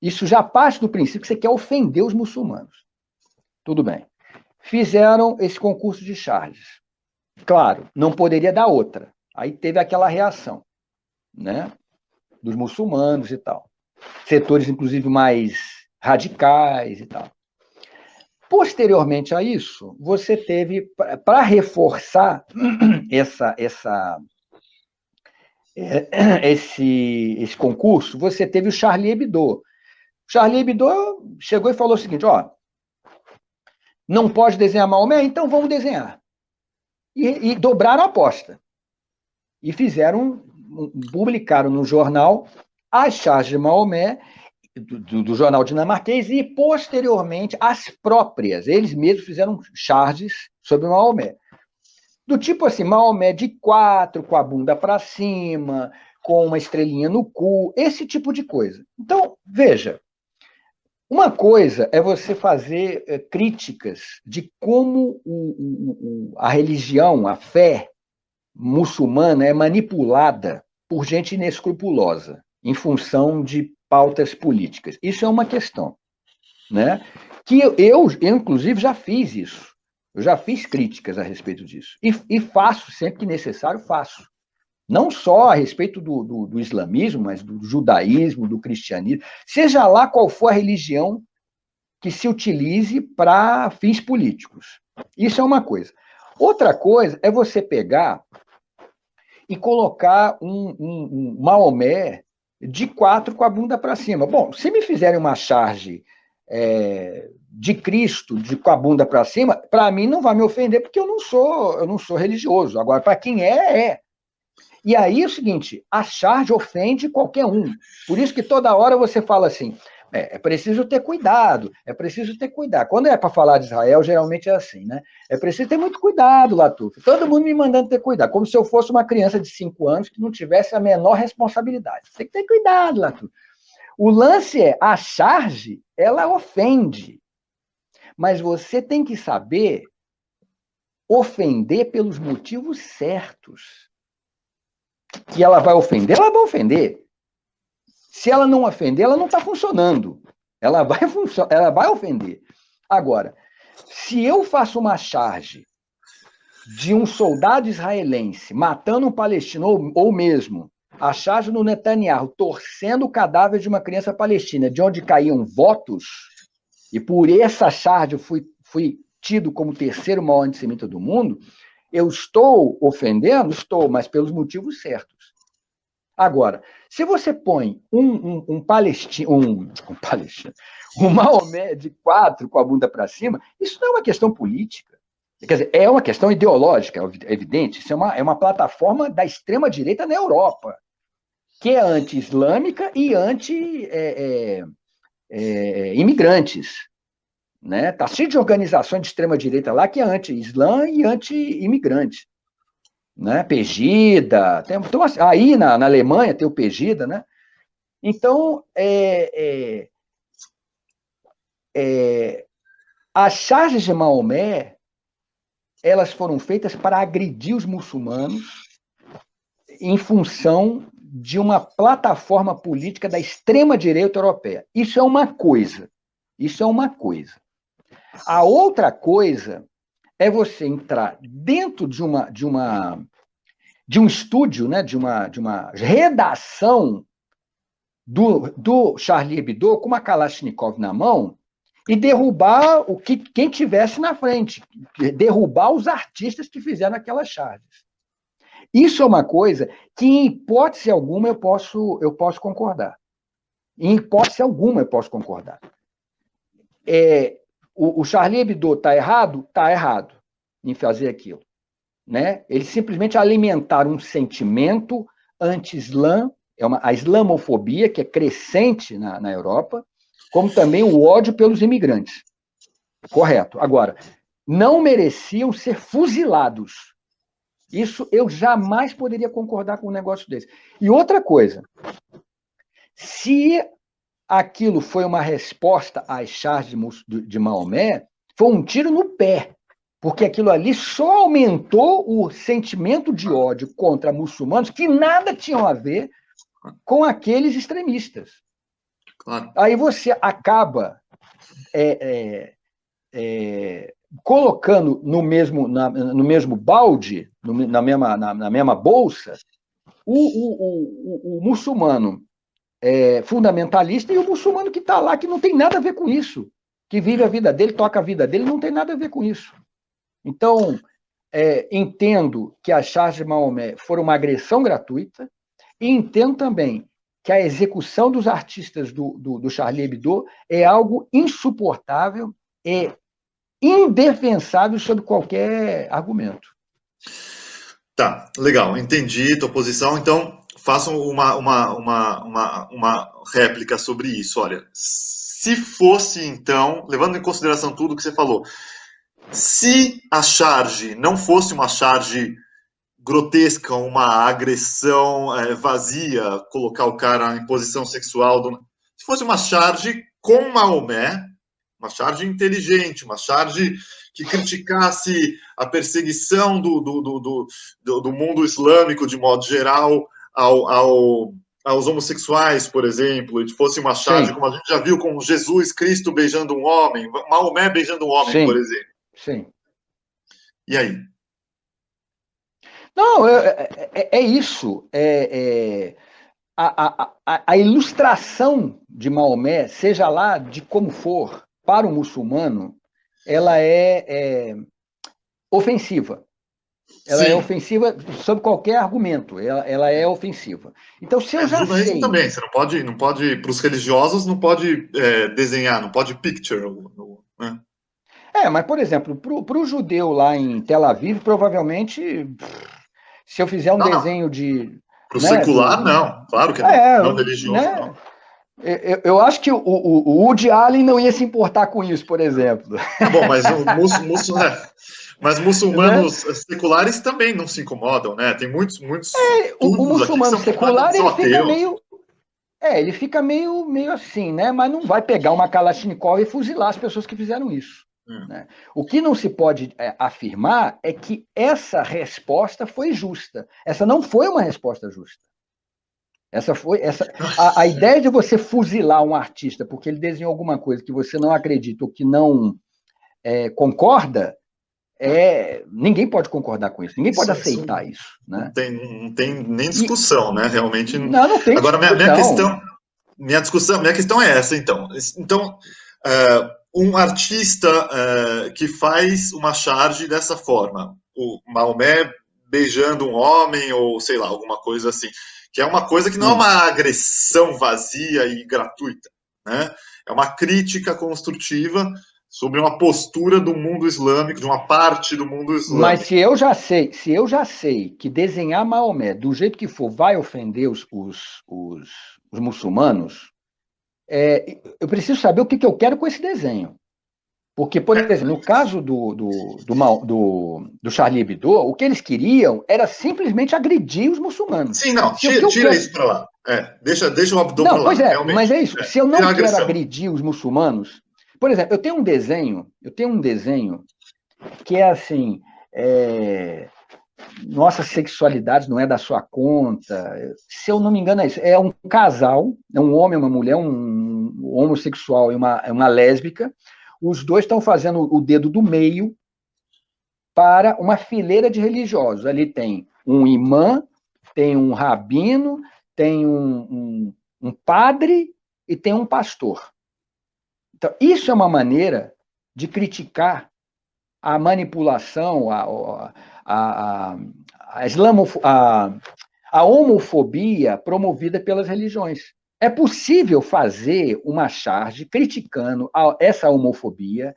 isso já parte do princípio que você quer ofender os muçulmanos. Tudo bem. Fizeram esse concurso de charges. Claro, não poderia dar outra. Aí teve aquela reação, né? Dos muçulmanos e tal. Setores, inclusive, mais radicais e tal. Posteriormente a isso, você teve, para reforçar esse concurso, você teve o Charlie Hebdo. O Charlie Hebdo chegou e falou o seguinte: não pode desenhar Maomé? Então vamos desenhar. E dobraram a aposta. E publicaram no jornal as charges de Maomé, do jornal dinamarquês, e, posteriormente, as próprias. Eles mesmos fizeram charges sobre Maomé. Do tipo assim, Maomé de 4, com a bunda para cima, com uma estrelinha no cu, esse tipo de coisa. Então, veja, uma coisa é você fazer críticas de como a religião, a fé muçulmana é manipulada por gente inescrupulosa, em função de pautas políticas. Isso é uma questão, né? Que eu inclusive, já fiz isso. Eu já fiz críticas a respeito disso. E faço, sempre que necessário, faço. Não só a respeito do islamismo, mas do judaísmo, do cristianismo, seja lá qual for a religião que se utilize para fins políticos. Isso é uma coisa. Outra coisa é você pegar e colocar um Maomé de 4 com a bunda para cima. Bom, se me fizerem uma charge de Cristo com a bunda para cima, para mim não vai me ofender, porque eu não sou religioso. Agora, para quem é. E aí é o seguinte, a charge ofende qualquer um. Por isso que toda hora você fala assim, é preciso ter cuidado, é preciso ter cuidado. Quando é para falar de Israel, geralmente é assim, né? É preciso ter muito cuidado, Latuf. Todo mundo me mandando ter cuidado, como se eu fosse uma criança de 5 anos que não tivesse a menor responsabilidade. Você tem que ter cuidado, Latuf. O lance é, a charge, ela ofende. Mas você tem que saber ofender pelos motivos certos. Que ela vai ofender, ela vai ofender. Se ela não ofender, ela não está funcionando. Ela vai ofender. Agora, se eu faço uma charge de um soldado israelense matando um palestino, ou mesmo a charge no Netanyahu torcendo o cadáver de uma criança palestina, de onde caíam votos, e por essa charge eu fui tido como o terceiro maior antissemita do mundo, eu estou ofendendo? Estou, mas pelos motivos certos. Agora, se você põe um Maomé de 4 com a bunda para cima, isso não é uma questão política. Quer dizer, é uma questão ideológica, é evidente. Isso é uma plataforma da extrema-direita na Europa, que é anti-islâmica e anti-imigrantes. Né? Está cheio de organizações de extrema-direita lá que é anti-islã e anti-imigrante. Né? Pegida, então, aí na Alemanha tem o Pegida, né? Então, as charges de Maomé, elas foram feitas para agredir os muçulmanos em função de uma plataforma política da extrema-direita europeia. Isso é uma coisa. Isso é uma coisa. A outra coisa é você entrar dentro de um estúdio, né, de uma redação do Charlie Hebdo com uma Kalashnikov na mão e derrubar quem tivesse na frente, derrubar os artistas que fizeram aquelas charges. Isso é uma coisa que, em hipótese alguma, eu posso concordar. Em hipótese alguma, eu posso concordar. O Charlie Hebdo está errado? Está errado em fazer aquilo. Né? Eles simplesmente alimentaram um sentimento anti-islã, a islamofobia, que é crescente na Europa, como também o ódio pelos imigrantes. Correto. Agora, não mereciam ser fuzilados. Isso eu jamais poderia concordar com um negócio desse. E outra coisa, se aquilo foi uma resposta às charges de Maomé, foi um tiro no pé, porque aquilo ali só aumentou o sentimento de ódio contra muçulmanos que nada tinham a ver com aqueles extremistas. Claro. Aí você acaba colocando no mesmo balde, na mesma bolsa, o muçulmano fundamentalista e o muçulmano que está lá, que não tem nada a ver com isso, que vive a vida dele, toca a vida dele, não tem nada a ver com isso. Então, entendo que as charges de Maomé foram uma agressão gratuita e entendo também que a execução dos artistas do Charlie Hebdo é algo insuportável e indefensável sob qualquer argumento. Tá, legal, entendi tua posição. Então, façam uma réplica sobre isso. Olha, se fosse, então, levando em consideração tudo que você falou, se a charge não fosse uma charge grotesca, uma agressão vazia, colocar o cara em posição sexual. Se fosse uma charge com Maomé, uma charge inteligente, uma charge que criticasse a perseguição do mundo islâmico de modo geral aos homossexuais, por exemplo, e fosse uma charge, Sim. como a gente já viu com Jesus Cristo beijando um homem, Maomé beijando um homem, Sim. por exemplo. Sim. E aí? Não, é isso. A ilustração de Maomé, seja lá de como for, para o muçulmano, ela é ofensiva. Ela é Sim. ofensiva sob qualquer argumento. Ela é ofensiva. Então, se eu No já judaísmo sei. também, você não pode, para os religiosos, não pode desenhar, não pode picture, né? Mas, por exemplo, para o judeu lá em Tel Aviv, provavelmente, se eu fizer um Não. desenho de. Para o Né, secular, não. Claro que não. é, Não religioso, né, não. eu acho que o Woody Allen não ia se importar com isso, por exemplo. Tá bom, mas mas Né? muçulmanos seculares também não se incomodam, né? Tem muitos O estudos aqui que muçulmano são formados que secular, são ele fica ateus. meio. Ele fica meio assim, né? Mas não vai pegar uma Kalashnikov e fuzilar as pessoas que fizeram isso. Né? O que não se pode afirmar é que essa resposta foi justa. Essa não foi uma resposta justa. A ideia de você fuzilar um artista porque ele desenhou alguma coisa que você não acredita ou que não concorda, ninguém pode concordar com isso, ninguém pode Isso aceitar isso. não Né? tem nem discussão, né? Realmente. Não tem Agora, discussão. minha questão é essa, então. Então, um artista que faz uma charge dessa forma, o Maomé beijando um homem, ou sei lá, alguma coisa assim, que é uma coisa que não é uma agressão vazia e gratuita, né? É uma crítica construtiva sobre uma postura do mundo islâmico, de uma parte do mundo Mas islâmico. se eu já sei que desenhar Maomé do jeito que for vai ofender os muçulmanos, eu preciso saber o que eu quero com esse desenho. Porque, por exemplo, no caso do Charlie Hebdo, o que eles queriam era simplesmente agredir os muçulmanos. Sim, não, Se o que eu tira quero. isso para lá. Deixa o Abdon para Não, pois lá, mas realmente. é isso. Se eu Tira não a quero agressão. agredir os muçulmanos. Por exemplo, eu tenho um desenho que é assim. Nossa sexualidade não é da sua conta. Se eu não me engano, é isso. É um casal, é um homem e uma mulher, um homossexual e uma lésbica. Os dois estão fazendo o dedo do meio para uma fileira de religiosos. Ali tem um imã, tem um rabino, tem um padre e tem um pastor. Então, isso é uma maneira de criticar a manipulação, a, a homofobia promovida pelas religiões. É possível fazer uma charge criticando essa homofobia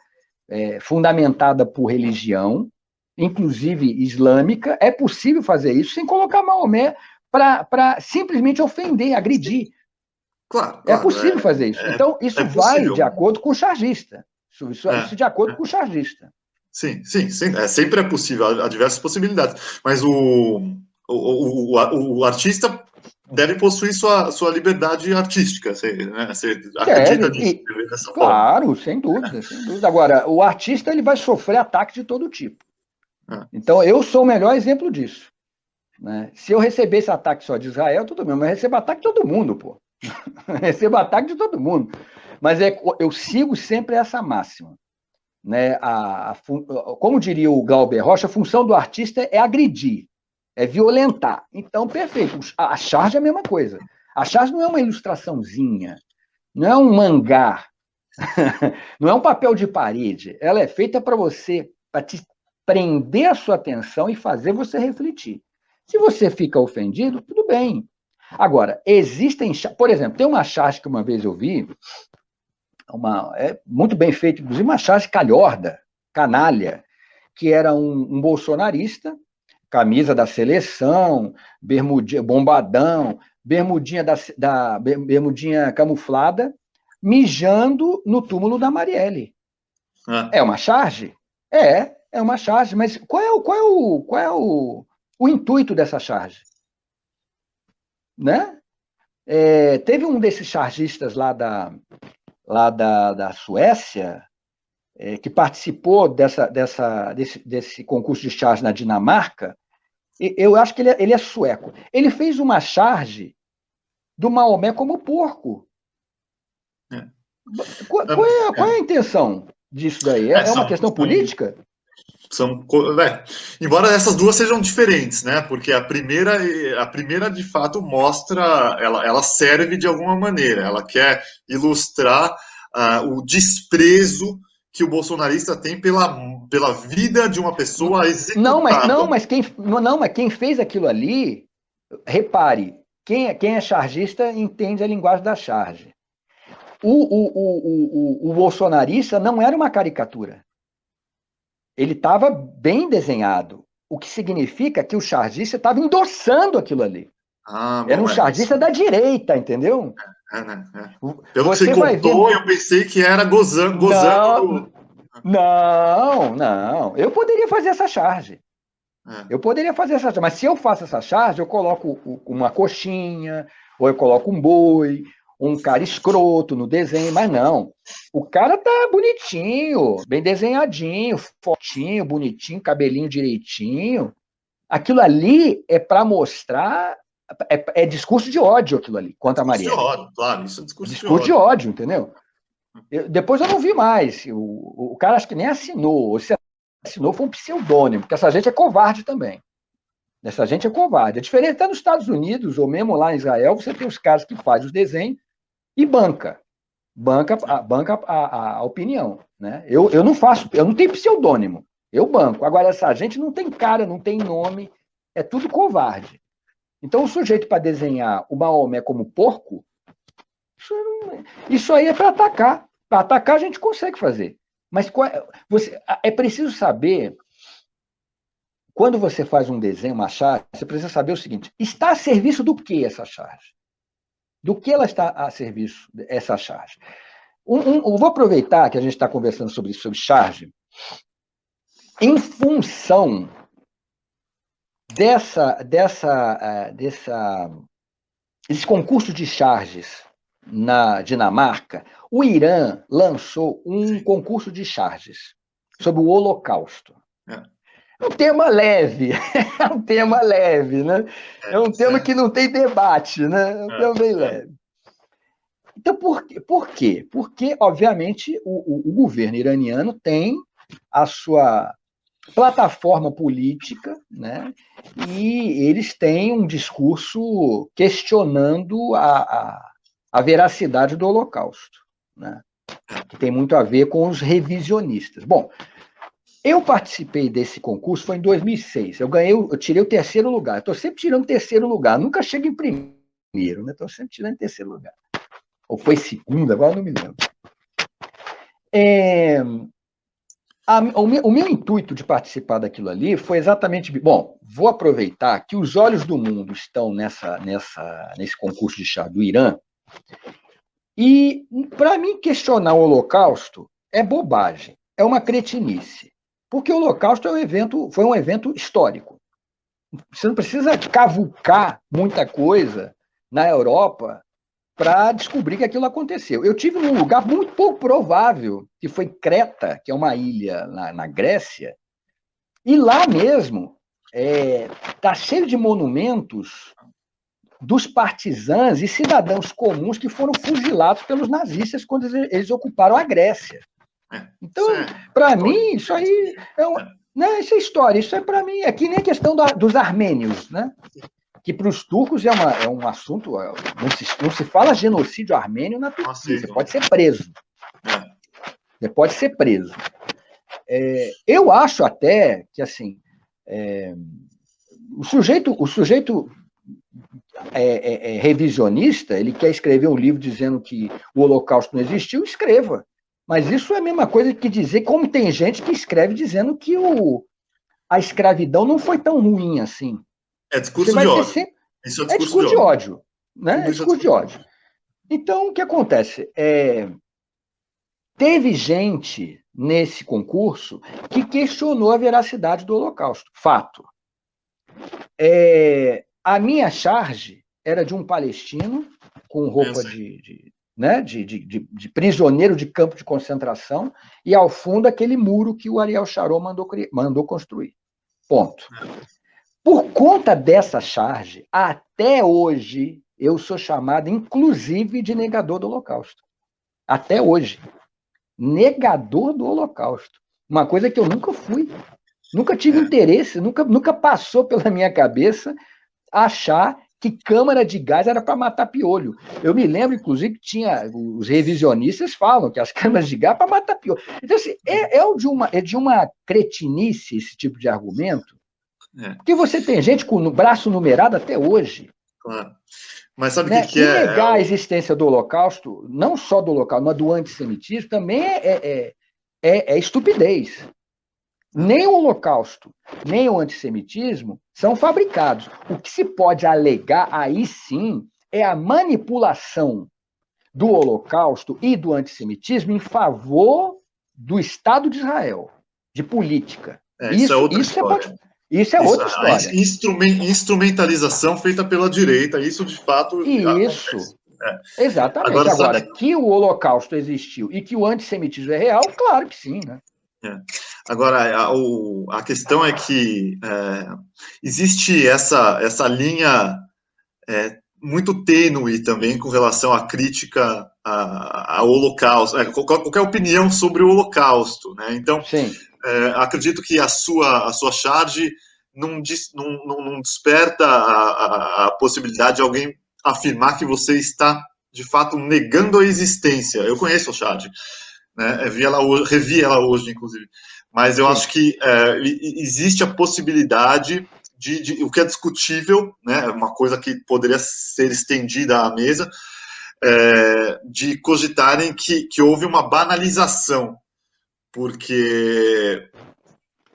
fundamentada por religião, inclusive islâmica. É possível fazer isso sem colocar Maomé para simplesmente ofender, agredir. Claro, É claro. possível fazer isso. Então, É isso vai de possível. acordo com o chargista. Isso de acordo com o chargista. Sim. Sempre é possível, há diversas possibilidades. Mas o artista deve possuir sua liberdade artística. Você acredita nisso, Deve, dessa forma. claro, sem dúvida, sem dúvida. Agora, o artista ele vai sofrer ataques de todo tipo. É. Então, eu sou o melhor exemplo disso. Né? Se eu recebesse ataque só de Israel, tudo bem, mas eu recebo ataque de todo mundo, pô. Recebo ataque de todo mundo. Mas eu sigo sempre essa máxima. Né? Como diria o Glauber Rocha, a função do artista é agredir, é violentar. Então, perfeito. A charge é a mesma coisa. A charge não é uma ilustraçãozinha, não é um mangá, não é um papel de parede. Ela é feita para você, para te prender a sua atenção e fazer você refletir. Se você fica ofendido, tudo bem. Agora, por exemplo, tem uma charge que uma vez eu vi, muito bem feita, inclusive uma charge calhorda, canalha, que era um bolsonarista, camisa da seleção, bermudinha, bombadão, bermudinha camuflada, mijando no túmulo da Marielle. É uma charge? É uma charge, mas qual é o o intuito dessa charge, né? Teve um desses chargistas da Suécia, que participou desse concurso de charge na Dinamarca. Eu acho que ele é sueco. Ele fez uma charge do Maomé como porco. É. Qual é a intenção disso daí? É uma questão política? Embora essas duas sejam diferentes, né? Porque a primeira de fato mostra, ela serve de alguma maneira, ela quer ilustrar o desprezo que o bolsonarista tem pela vida de uma pessoa executada. Mas quem fez aquilo ali, repare, quem é chargista entende a linguagem da charge. O bolsonarista não era uma caricatura. Ele estava bem desenhado, o que significa que o chargista estava endossando aquilo ali. Era um chargista da direita, entendeu? Pelo que você contou, eu pensei que era gozando. Não. Eu poderia fazer essa charge. Mas se eu faço essa charge, eu coloco uma coxinha, ou eu coloco um boi, um cara escroto no desenho, mas não. O cara tá bonitinho, bem desenhadinho, fortinho, bonitinho, cabelinho direitinho. Aquilo ali é para mostrar. É discurso de ódio aquilo ali, contra a Marielle. Discurso de ódio, claro, isso é discurso de ódio, entendeu? Depois eu não vi mais. O cara acho que nem assinou. Ou se assinou foi um pseudônimo, porque essa gente é covarde também. Essa gente é covarde. É diferente até nos Estados Unidos, ou mesmo lá em Israel, você tem os caras que fazem os desenhos e banca a opinião, né? Eu não faço, eu não tenho pseudônimo, eu banco. Agora, essa gente não tem cara, não tem nome, é tudo covarde. Então, o sujeito para desenhar o Maomé como porco, isso aí é para atacar. Para atacar a gente consegue fazer. Mas é preciso saber, quando você faz um desenho, uma charge, você precisa saber o seguinte: está a serviço do que essa charge? Do que ela está a serviço, essa charge? Eu vou aproveitar que a gente está conversando sobre charge, em função desse concurso de charges na Dinamarca. O Irã lançou um concurso de charges sobre o Holocausto. É um tema leve, né? É um tema que não tem debate, né? É um tema bem leve. Então, por quê? Porque, obviamente, o governo iraniano tem a sua plataforma política, né? E eles têm um discurso questionando a veracidade do Holocausto, né? Que tem muito a ver com os revisionistas. Bom, eu participei desse concurso, foi em 2006. Eu tirei o terceiro lugar. Estou sempre tirando terceiro lugar, nunca chego em primeiro, né? Estou sempre tirando terceiro lugar. Ou foi segundo, agora não me lembro. O meu intuito de participar daquilo ali foi exatamente... Bom, vou aproveitar que os olhos do mundo estão nesse concurso de chá do Irã, e, para mim, questionar o Holocausto é bobagem, é uma cretinice, porque o Holocausto foi um evento histórico. Você não precisa cavucar muita coisa na Europa para descobrir que aquilo aconteceu. Eu tive num lugar muito pouco provável, que foi Creta, que é uma ilha na Grécia, e lá mesmo está cheio de monumentos dos partisãs e cidadãos comuns que foram fuzilados pelos nazistas quando eles ocuparam a Grécia. Então, para mim, isso aí isso é história. Isso é, para mim, é que nem a questão dos armênios, né? Que para os turcos é um assunto... Não se fala genocídio armênio na Turquia. Você pode ser preso. Você pode ser preso. Eu acho até que, assim, o sujeito revisionista, ele quer escrever um livro dizendo que o Holocausto não existiu, escreva. Mas isso é a mesma coisa que dizer, como tem gente que escreve dizendo que a escravidão não foi tão ruim assim. É discurso de ódio. É discurso de ódio. Né? É discurso de ódio. Então, o que acontece? Teve gente nesse concurso que questionou a veracidade do Holocausto. Fato. A minha charge era de um palestino com roupa né, de prisioneiro de campo de concentração e, ao fundo, aquele muro que o Ariel Sharon mandou construir. Ponto. Por conta dessa charge, até hoje, eu sou chamado, inclusive, de negador do Holocausto. Até hoje. Negador do Holocausto. Uma coisa que eu nunca fui. Nunca tive interesse, nunca passou pela minha cabeça achar que câmara de gás era para matar piolho. Eu me lembro, inclusive, que tinha os revisionistas falam que as câmaras de gás para matar piolho. Então, assim, é de uma cretinice esse tipo de argumento, porque você tem gente com o braço numerado até hoje. Claro. Mas sabe o né? que é? Negar a existência do Holocausto, não só do Holocausto, mas do antissemitismo, também é estupidez. Nem o Holocausto, nem o antissemitismo são fabricados. O que se pode alegar, aí sim, é a manipulação do Holocausto e do antissemitismo em favor do Estado de Israel, de política. Isso é outra história. Isso é outra história. Instrumentalização feita pela direita, isso de fato acontece. Exatamente. Agora, que o Holocausto existiu e que o antissemitismo é real, claro que sim, né? Agora, a questão é que existe essa linha muito tênue também com relação à crítica ao Holocausto, qualquer opinião sobre o Holocausto, né? Então, acredito que a sua charge não desperta a possibilidade de alguém afirmar que você está, de fato, negando a existência. Eu conheço a charge, né? Revi ela hoje, inclusive. Mas eu acho que existe a possibilidade de o que é discutível, né? Uma coisa que poderia ser estendida à mesa, de cogitarem que houve uma banalização, porque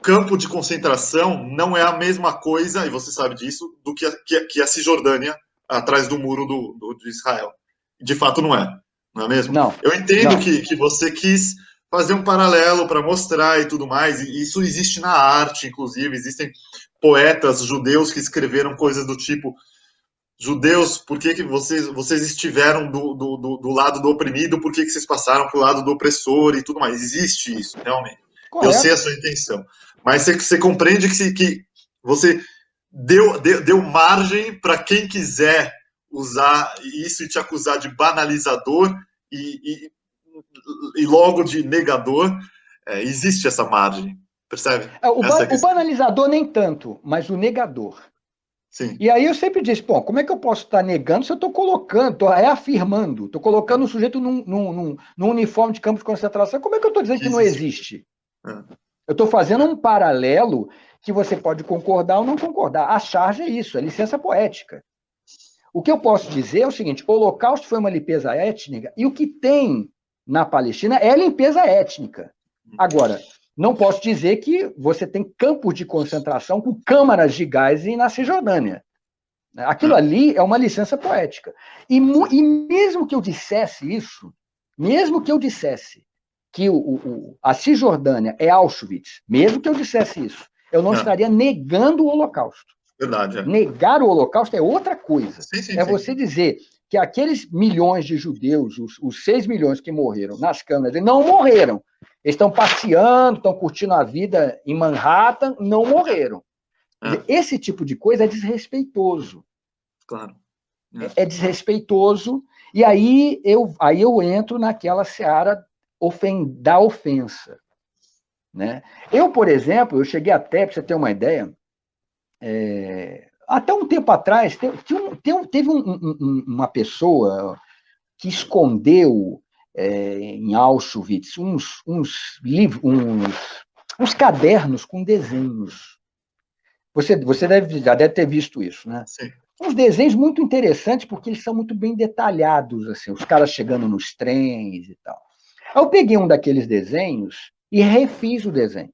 campo de concentração não é a mesma coisa, e você sabe disso, do que a Cisjordânia atrás do muro de Israel. De fato, não é. Não é mesmo? Não. Eu entendo que você quis fazer um paralelo para mostrar e tudo mais, e isso existe na arte, inclusive, existem poetas judeus que escreveram coisas do tipo: judeus, por que vocês estiveram do lado do oprimido, por que vocês passaram para o lado do opressor e tudo mais. Existe isso, realmente. Correto. Eu sei a sua intenção. Mas você compreende que você deu margem para quem quiser usar isso e te acusar de banalizador e logo de negador. Existe essa margem, percebe? O banalizador nem tanto, mas o negador. Sim. E aí eu sempre disse, como é que eu posso estar negando se eu estou colocando, estou reafirmando, estou colocando o sujeito num uniforme de campo de concentração, como é que eu estou dizendo que não existe? Eu estou fazendo um paralelo que você pode concordar ou não concordar. A charge é isso, é licença poética. O que eu posso dizer é o seguinte: o Holocausto foi uma limpeza étnica e o que tem na Palestina é limpeza étnica. Agora, não posso dizer que você tem campos de concentração com câmaras de gás na Cisjordânia. Aquilo ali é uma licença poética. E mesmo que eu dissesse isso, mesmo que eu dissesse que a Cisjordânia é Auschwitz, mesmo que eu dissesse isso, eu não estaria negando o Holocausto. Verdade. Negar o Holocausto é outra coisa. Sim, você dizer que aqueles milhões de judeus, os 6 milhões que morreram nas câmaras, não morreram. Eles estão passeando, estão curtindo a vida em Manhattan, não morreram. Esse tipo de coisa é desrespeitoso. Claro. É desrespeitoso. E aí eu entro naquela seara da ofensa. Né? Eu, por exemplo, eu cheguei até, para você ter uma ideia, até um tempo atrás, teve uma pessoa que escondeu em Auschwitz uns cadernos com desenhos. Você já deve ter visto isso, né? Sim. Uns desenhos muito interessantes, porque eles são muito bem detalhados, assim, os caras chegando nos trens e tal. Aí eu peguei um daqueles desenhos e refiz o desenho.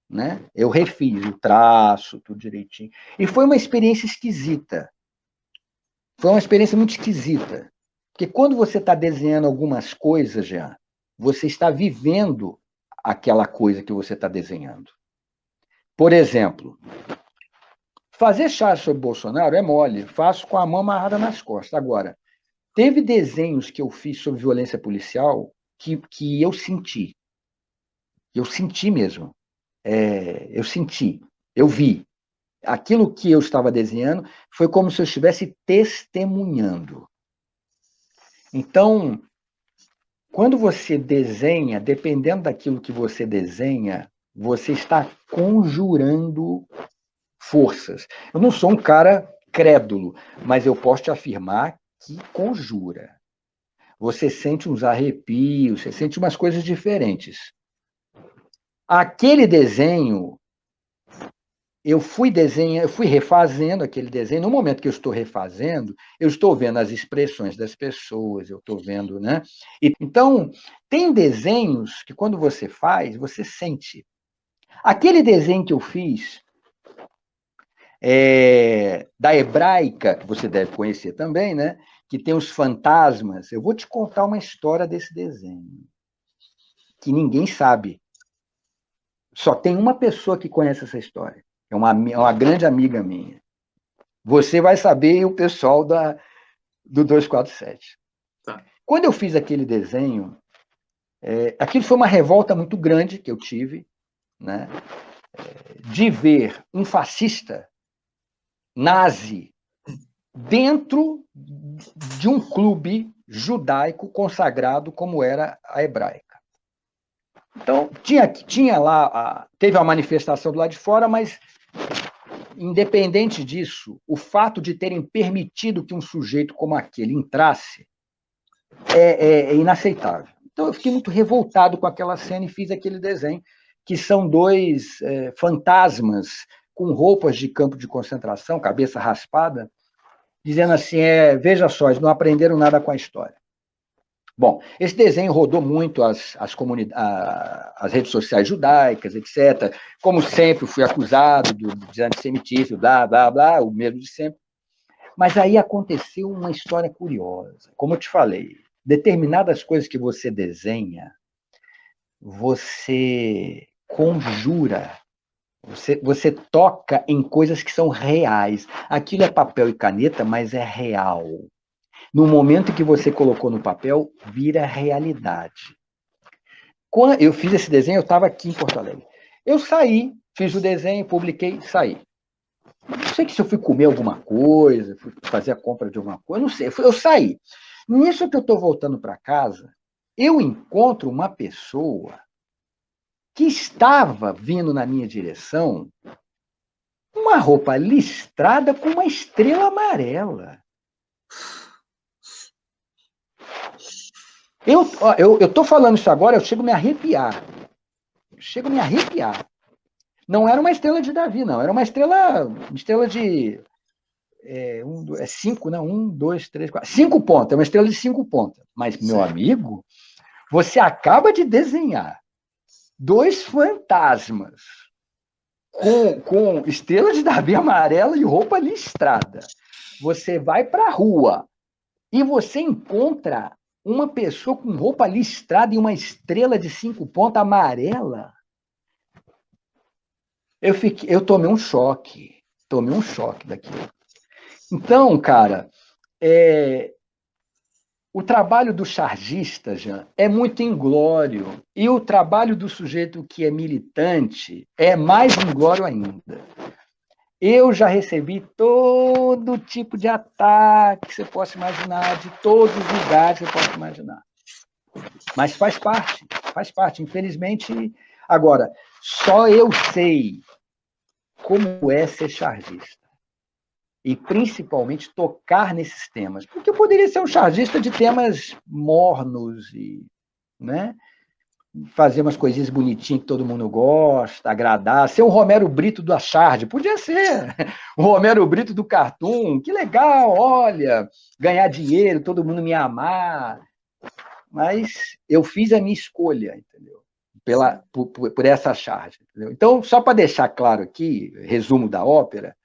Né? Eu refiz o traço, tudo direitinho. E foi uma experiência esquisita. Foi uma experiência muito esquisita. Porque quando você está desenhando algumas coisas, já, você está vivendo aquela coisa que você está desenhando. Por exemplo, Fazer charge sobre Bolsonaro é mole, faço com a mão amarrada nas costas. Agora, teve desenhos que eu fiz sobre violência policial que eu senti. Eu senti mesmo. Eu senti, eu vi. Aquilo que eu estava desenhando foi como se eu estivesse testemunhando. Então, quando você desenha, dependendo daquilo que você desenha, você está conjurando forças. Eu não sou um cara crédulo, mas eu posso te afirmar que conjura. Você sente uns arrepios, você sente umas coisas diferentes. Aquele desenho, eu fui refazendo aquele desenho. No momento que eu estou refazendo, eu estou vendo as expressões das pessoas, eu estou vendo, né? Então, tem desenhos que quando você faz, você sente. Aquele desenho que eu fiz da Hebraica, que você deve conhecer também, né? Que tem os fantasmas. Eu vou te contar uma história desse desenho que ninguém sabe. Só tem uma pessoa que conhece essa história. É uma grande amiga minha. Você vai saber e o pessoal do 247. Tá. Quando eu fiz aquele desenho, aquilo foi uma revolta muito grande que eu tive, né? De ver um fascista nazi dentro de um clube judaico consagrado como era a Hebraica. Então, tinha lá, teve a manifestação do lado de fora, mas, independente disso, o fato de terem permitido que um sujeito como aquele entrasse é inaceitável. Então, eu fiquei muito revoltado com aquela cena e fiz aquele desenho, que são dois fantasmas com roupas de campo de concentração, cabeça raspada, dizendo assim, veja só, eles não aprenderam nada com a história. Bom, esse desenho rodou muito as redes sociais judaicas, etc. Como sempre, fui acusado de antissemitismo, blá, blá, blá, o mesmo de sempre. Mas aí aconteceu uma história curiosa. Como eu te falei, determinadas coisas que você desenha, você conjura, você toca em coisas que são reais. Aquilo é papel e caneta, mas é real. No momento que você colocou no papel, vira realidade. Quando eu fiz esse desenho, eu estava aqui em Porto Alegre. Eu saí, fiz o desenho, publiquei, saí. Não sei se eu fui comer alguma coisa, fui fazer a compra de alguma coisa, não sei. Eu saí. Nisso que eu estou voltando para casa, eu encontro uma pessoa que estava vindo na minha direção uma roupa listrada com uma estrela amarela. Eu estou falando isso agora, eu chego a me arrepiar. Não era uma estrela de Davi, não. Era uma estrela de cinco, não, 1, 2, 3, 4, 5 pontas. É uma estrela de 5 pontas. Mas, meu amigo, você acaba de desenhar dois fantasmas com estrela de Davi amarela e roupa listrada. Você vai para a rua e você encontra uma pessoa com roupa listrada e uma estrela de 5 pontas amarela. Eu tomei um choque daquilo. Então, cara, o trabalho do chargista, Jean, é muito inglório. E o trabalho do sujeito que é militante é mais inglório ainda. Eu já recebi todo tipo de ataque que você possa imaginar, de todos os lugares que você possa imaginar. Mas faz parte. Infelizmente, agora, só eu sei como é ser chargista. E, principalmente, tocar nesses temas. Porque eu poderia ser um chargista de temas mornos e, né, fazer umas coisinhas bonitinhas que todo mundo gosta, agradar, ser um Romero Brito da Charge, podia ser. Um Romero Brito do Cartoon, que legal, olha, ganhar dinheiro, todo mundo me amar. Mas eu fiz a minha escolha, entendeu? Por essa charge. Entendeu? Então, só para deixar claro aqui, resumo da ópera,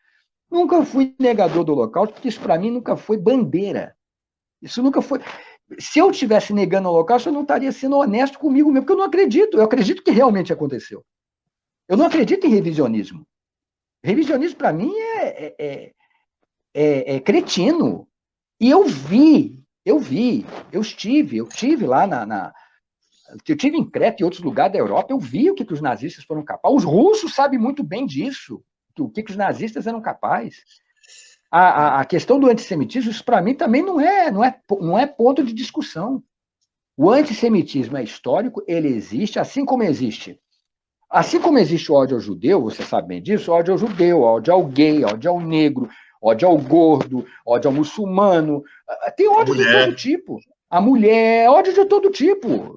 nunca fui negador do Holocausto, porque isso para mim nunca foi bandeira. Isso nunca foi. Se eu estivesse negando o Holocausto, eu não estaria sendo honesto comigo mesmo, porque eu não acredito. Eu acredito que realmente aconteceu. Eu não acredito em revisionismo. Revisionismo, para mim, é cretino. E eu estive lá eu tive em Creta e outros lugares da Europa, eu vi o que os nazistas foram capazes. Os russos sabem muito bem disso, o que os nazistas eram capazes. A questão do antissemitismo, isso para mim também não é ponto de discussão. O antissemitismo é histórico, ele existe, assim como existe o ódio ao judeu, você sabe bem disso, ódio ao judeu, ódio ao gay, ódio ao negro, ódio ao gordo, ódio ao muçulmano, tem ódio de todo tipo. A mulher, ódio de todo tipo,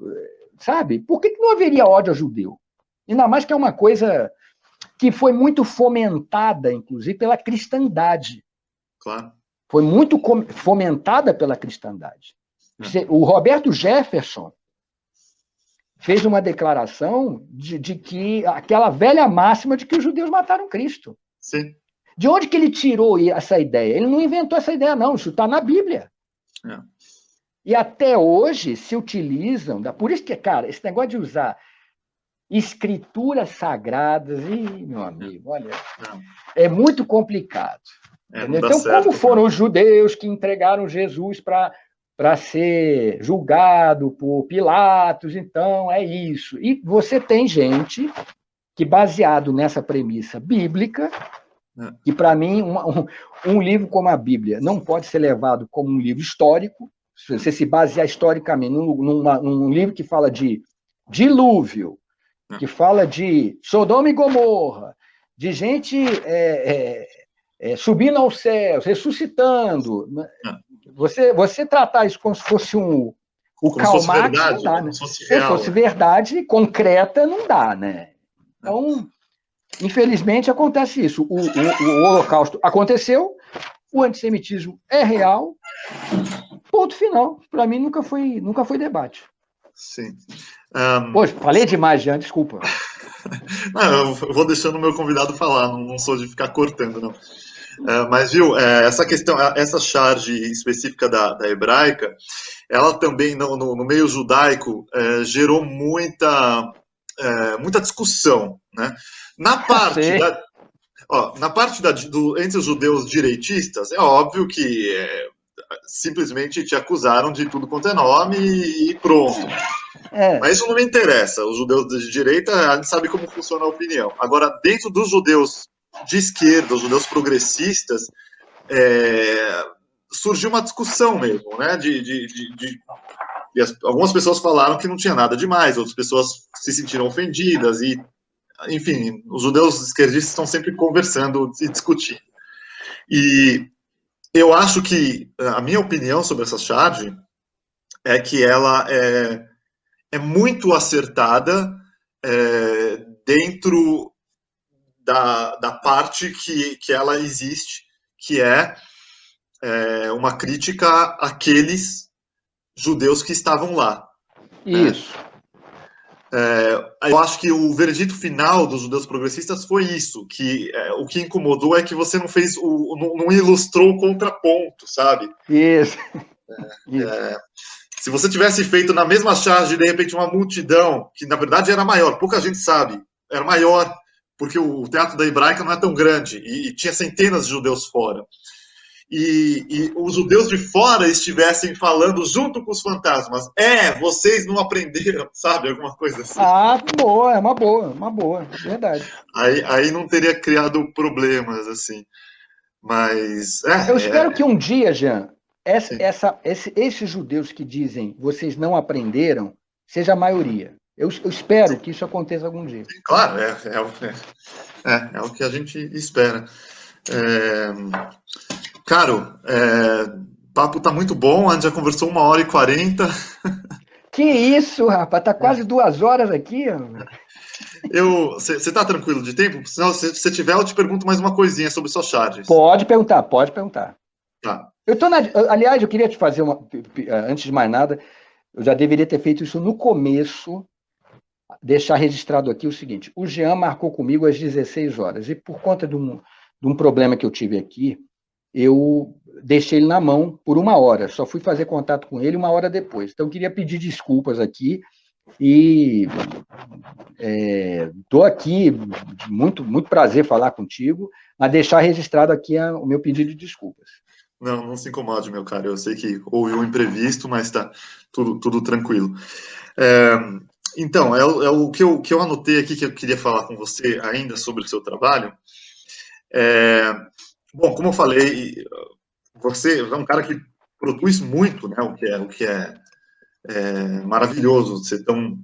sabe? Por que não haveria ódio ao judeu? Ainda mais que é uma coisa que foi muito fomentada, inclusive, pela cristandade. Claro. Foi muito fomentada pela cristandade. O Roberto Jefferson fez uma declaração de que aquela velha máxima de que os judeus mataram Cristo. Sim. De onde que ele tirou essa ideia? Ele não inventou essa ideia, não. Isso está na Bíblia. E até hoje se utilizam. Por isso que, cara, esse negócio de usar escrituras sagradas, meu amigo, olha, é muito complicado. Então, certo, como foram os judeus que entregaram Jesus para ser julgado por Pilatos, então é isso. E você tem gente que, baseado nessa premissa bíblica, que para mim, um livro como a Bíblia não pode ser levado como um livro histórico, se você se basear historicamente num livro que fala de dilúvio, que fala de Sodoma e Gomorra, de gente subindo aos céus, ressuscitando. Você tratar isso como se fosse o Karl Marx, não dá, né? Se fosse verdade concreta, não dá, né? Então, infelizmente, acontece isso. O Holocausto aconteceu, o antissemitismo é real, ponto final. Para mim, nunca foi debate. Sim. Poxa, falei demais, Jean, desculpa. Não, eu vou deixando o meu convidado falar, não sou de ficar cortando, não. Mas, viu, essa questão, essa charge específica da hebraica, ela também, no meio judaico, gerou muita discussão, né? Na parte entre os judeus direitistas, é óbvio que simplesmente te acusaram de tudo quanto é nome e pronto. Mas isso não me interessa. Os judeus de direita, a gente sabe como funciona a opinião. Agora, dentro dos judeus de esquerda, os judeus progressistas, surgiu uma discussão mesmo, né? Algumas pessoas falaram que não tinha nada demais, outras pessoas se sentiram ofendidas e, enfim, os judeus esquerdistas estão sempre conversando e discutindo. E eu acho que a minha opinião sobre essa charge é que ela é muito acertada dentro da parte que ela existe, que é uma crítica àqueles judeus que estavam lá. Isso. Eu acho que o veredito final dos judeus progressistas foi isso, que o que incomodou é que você não fez, não ilustrou o contraponto, sabe? Isso. Se você tivesse feito na mesma charge, de repente, uma multidão, que na verdade era maior, pouca gente sabe, era maior, porque o Teatro da Hebraica não é tão grande, e tinha centenas de judeus fora. E os judeus de fora estivessem falando junto com os fantasmas. Vocês não aprenderam, sabe? Alguma coisa assim. Boa, é uma boa, verdade. Aí não teria criado problemas, assim. Mas. Eu espero que um dia, Jean, esses judeus que dizem vocês não aprenderam, seja a maioria. Eu espero que isso aconteça algum dia. Claro, é o que a gente espera. Caro, o papo tá muito bom, a gente já conversou 1h40. Que isso, rapaz, tá quase 2 horas aqui. Você tá tranquilo de tempo? Se você tiver, eu te pergunto mais uma coisinha sobre suas charges. Pode perguntar. Tá. Aliás, eu queria te fazer antes de mais nada, eu já deveria ter feito isso no começo, deixar registrado aqui o seguinte: o Jean marcou comigo às 16 horas, e por conta de um problema que eu tive aqui, eu deixei ele na mão por 1 hora, só fui fazer contato com ele 1 hora depois. Então, eu queria pedir desculpas aqui e Estou aqui, muito, muito prazer falar contigo, mas deixar registrado aqui o meu pedido de desculpas. Não, não se incomode, meu cara. Eu sei que houve um imprevisto, mas está tudo tranquilo. Então, é o que eu anotei aqui que eu queria falar com você ainda sobre o seu trabalho. Bom, como eu falei, você é um cara que produz muito, né? O que é maravilhoso ser tão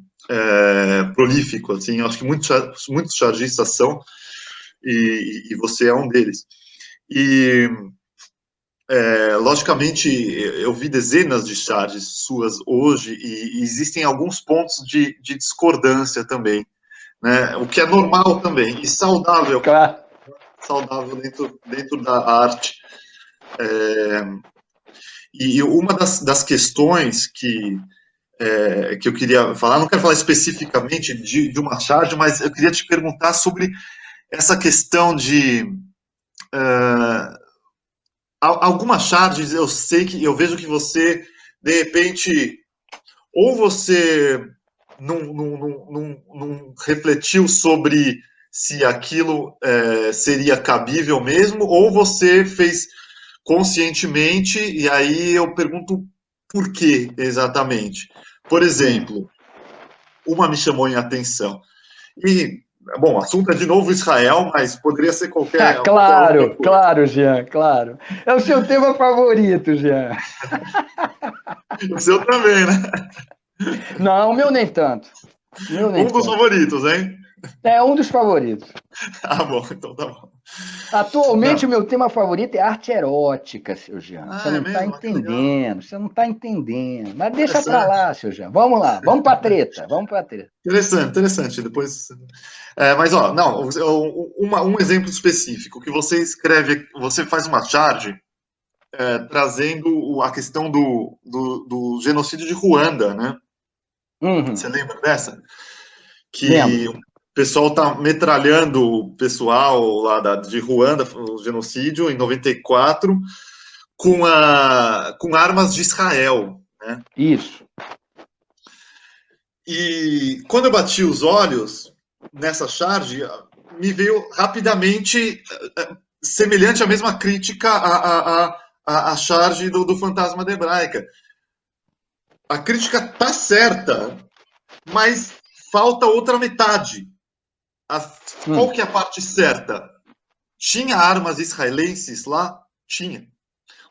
prolífico, assim. Eu acho que muitos chargistas são, e você é um deles. E logicamente, eu vi dezenas de charges suas hoje e existem alguns pontos de discordância também, né? O que é normal também e saudável, Claro. saudável dentro da arte. E uma das questões que eu queria falar, não quero falar especificamente de uma charge, mas eu queria te perguntar sobre essa questão de algumas charges. Eu sei que eu vejo que você de repente ou você não refletiu sobre se aquilo seria cabível mesmo, ou você fez conscientemente, e aí eu pergunto por que exatamente. Por exemplo, uma me chamou em atenção. E, bom, o assunto é de novo Israel, mas poderia ser qualquer outra Claro, coisa. claro, Jean, claro. É o seu tema favorito, Jean. O seu também, né? Não, o meu nem tanto. O meu nem Um dos tanto. favoritos, hein? É um dos favoritos. Ah, bom, então tá bom. Atualmente, o Não. meu tema favorito é arte erótica, seu Jean. Você Ah, é não está mesmo? Ah, que legal. entendendo, você não está entendendo. Mas deixa para Interessante. lá, seu Jean. Vamos lá, vamos para a treta, vamos para a treta. Interessante, interessante. Depois, mas ó, não, um exemplo específico que você escreve, você faz uma charge trazendo a questão do genocídio de Ruanda, né? Você Uhum, lembra dessa? lembro. Que o pessoal tá metralhando o pessoal lá de Ruanda, o genocídio em 94, com armas de Israel, né? Isso. E quando eu bati os olhos nessa charge, me veio rapidamente semelhante à mesma crítica à charge do Fantasma da Hebraica. A crítica tá certa, mas falta outra metade. Qual Hum, que é a parte certa? Tinha armas israelenses lá? Tinha.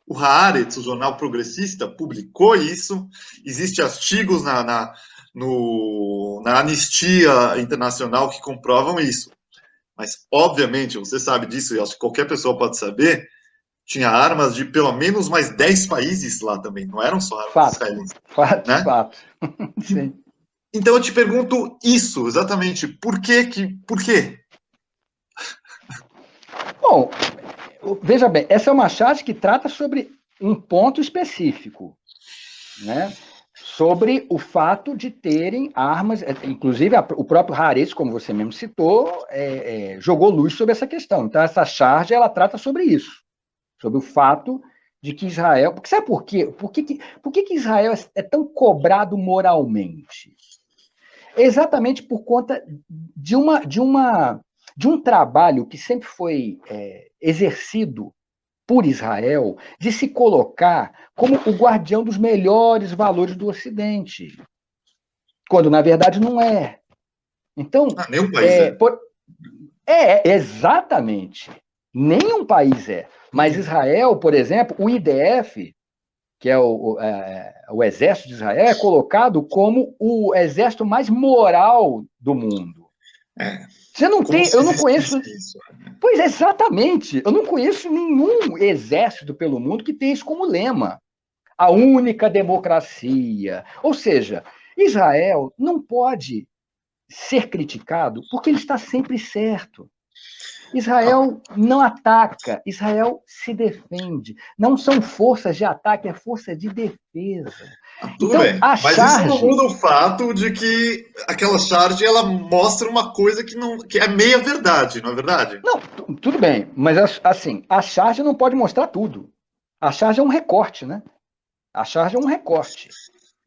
O Haaretz, o jornal progressista, publicou isso. Existem artigos na Anistia Internacional que comprovam isso. Mas, obviamente, você sabe disso, e acho que qualquer pessoa pode saber, tinha armas de pelo menos mais 10 países lá também, não eram só armas fato, israelenses, fato, né? fato. Sim. Então eu te pergunto isso, exatamente, por quê? Bom, veja bem, essa é uma charge que trata sobre um ponto específico, né? Sobre o fato de terem armas, inclusive o próprio Haaretz, como você mesmo citou, jogou luz sobre essa questão. Então, essa charge, ela trata sobre isso, sobre o fato de que Israel... Porque sabe por quê? Por que Israel é tão cobrado moralmente? Exatamente por conta de um trabalho que sempre foi exercido por Israel de se colocar como o guardião dos melhores valores do Ocidente, quando na verdade não é. Então, Nenhum país é. exatamente. Nenhum país é. Mas Nenhum. Israel, por exemplo, o IDF, que é o exército de Israel, é colocado como o exército mais moral do mundo. É, Você não como tem, se eu não conheço. existisse isso. Pois exatamente, eu não conheço nenhum exército pelo mundo que tenha isso como lema. A única democracia. Ou seja, Israel não pode ser criticado porque ele está sempre certo. Não, Israel não ataca, Israel se defende. Não são forças de ataque, é força de defesa. tudo Então, bem, a mas isso não charge. muda o fato de que aquela charge ela mostra uma coisa que é meia verdade, não é verdade? Não, tudo bem, mas assim, a charge não pode mostrar tudo. A charge é um recorte, né? A charge é um recorte.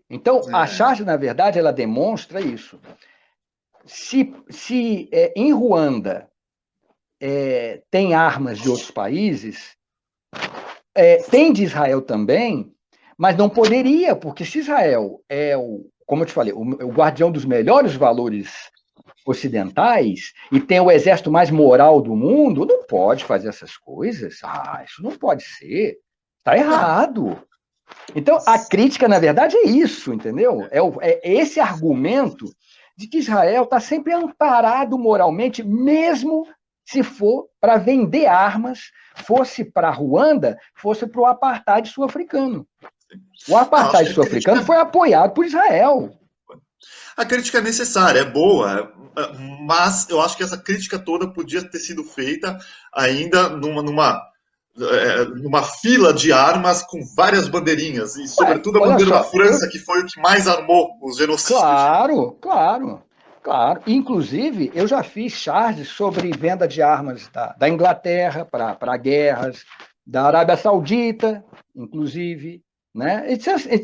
Então, a É, charge, na verdade, ela demonstra isso. se em Ruanda tem armas de outros países, tem de Israel também, mas não poderia, porque se Israel como eu te falei, o guardião dos melhores valores ocidentais e tem o exército mais moral do mundo, não pode fazer essas coisas. Isso não pode ser. Está errado. Então, a crítica, na verdade, é isso, entendeu? É esse argumento de que Israel está sempre amparado moralmente, mesmo se for para vender armas, fosse para Ruanda, fosse para o apartheid sul-africano. O apartheid sul-africano foi apoiado por Israel. A crítica é necessária, é boa, mas eu acho que essa crítica toda podia ter sido feita ainda numa fila de armas com várias bandeirinhas, e sobretudo a bandeira da França, que foi o que mais armou os genocídios. Claro. Inclusive, eu já fiz charges sobre venda de armas da Inglaterra para guerras, da Arábia Saudita, inclusive. Né?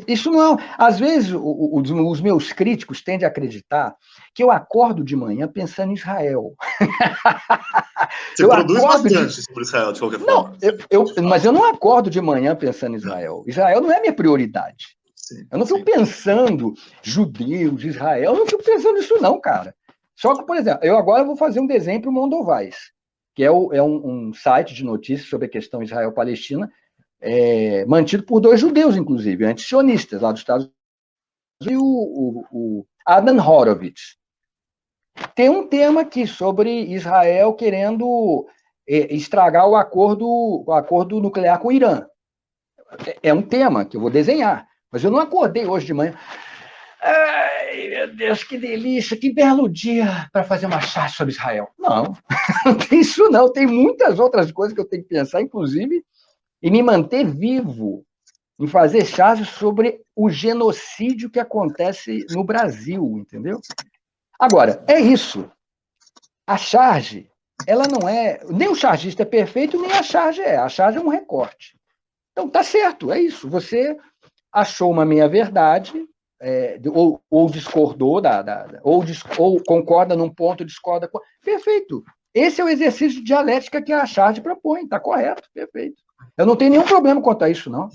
Isso não é. Às vezes, os meus críticos tendem a acreditar que eu acordo de manhã pensando em Israel. Você produz bastante sobre Israel, de qualquer forma. Mas eu não acordo de manhã pensando em Israel. Israel não é minha prioridade. Eu não fico pensando judeus, Israel, eu não fico pensando nisso, não, cara. Só que, por exemplo, eu agora vou fazer um desenho para o Mondovais, que é um site de notícias sobre a questão Israel-Palestina, mantido por 2 judeus, inclusive, antisionistas, lá dos Estados Unidos, e o Adam Horowitz. Tem um tema aqui sobre Israel querendo estragar o acordo nuclear com o Irã. É um tema que eu vou desenhar, mas eu não acordei hoje de manhã. Ai, meu Deus, que delícia, que belo dia para fazer uma charge sobre Israel. Não, não tem isso não. Tem muitas outras coisas que eu tenho que pensar, inclusive e me manter vivo em fazer charges sobre o genocídio que acontece no Brasil, entendeu? Agora, é isso. A charge, ela não é... Nem o chargista é perfeito, nem a charge é. A charge é um recorte. Então, tá certo, é isso. Você achou uma meia-verdade, ou discordou, ou concorda num ponto, discorda... Perfeito. Esse é o exercício de dialética que a charge propõe. Está correto, perfeito. Eu não tenho nenhum problema quanto a isso, não.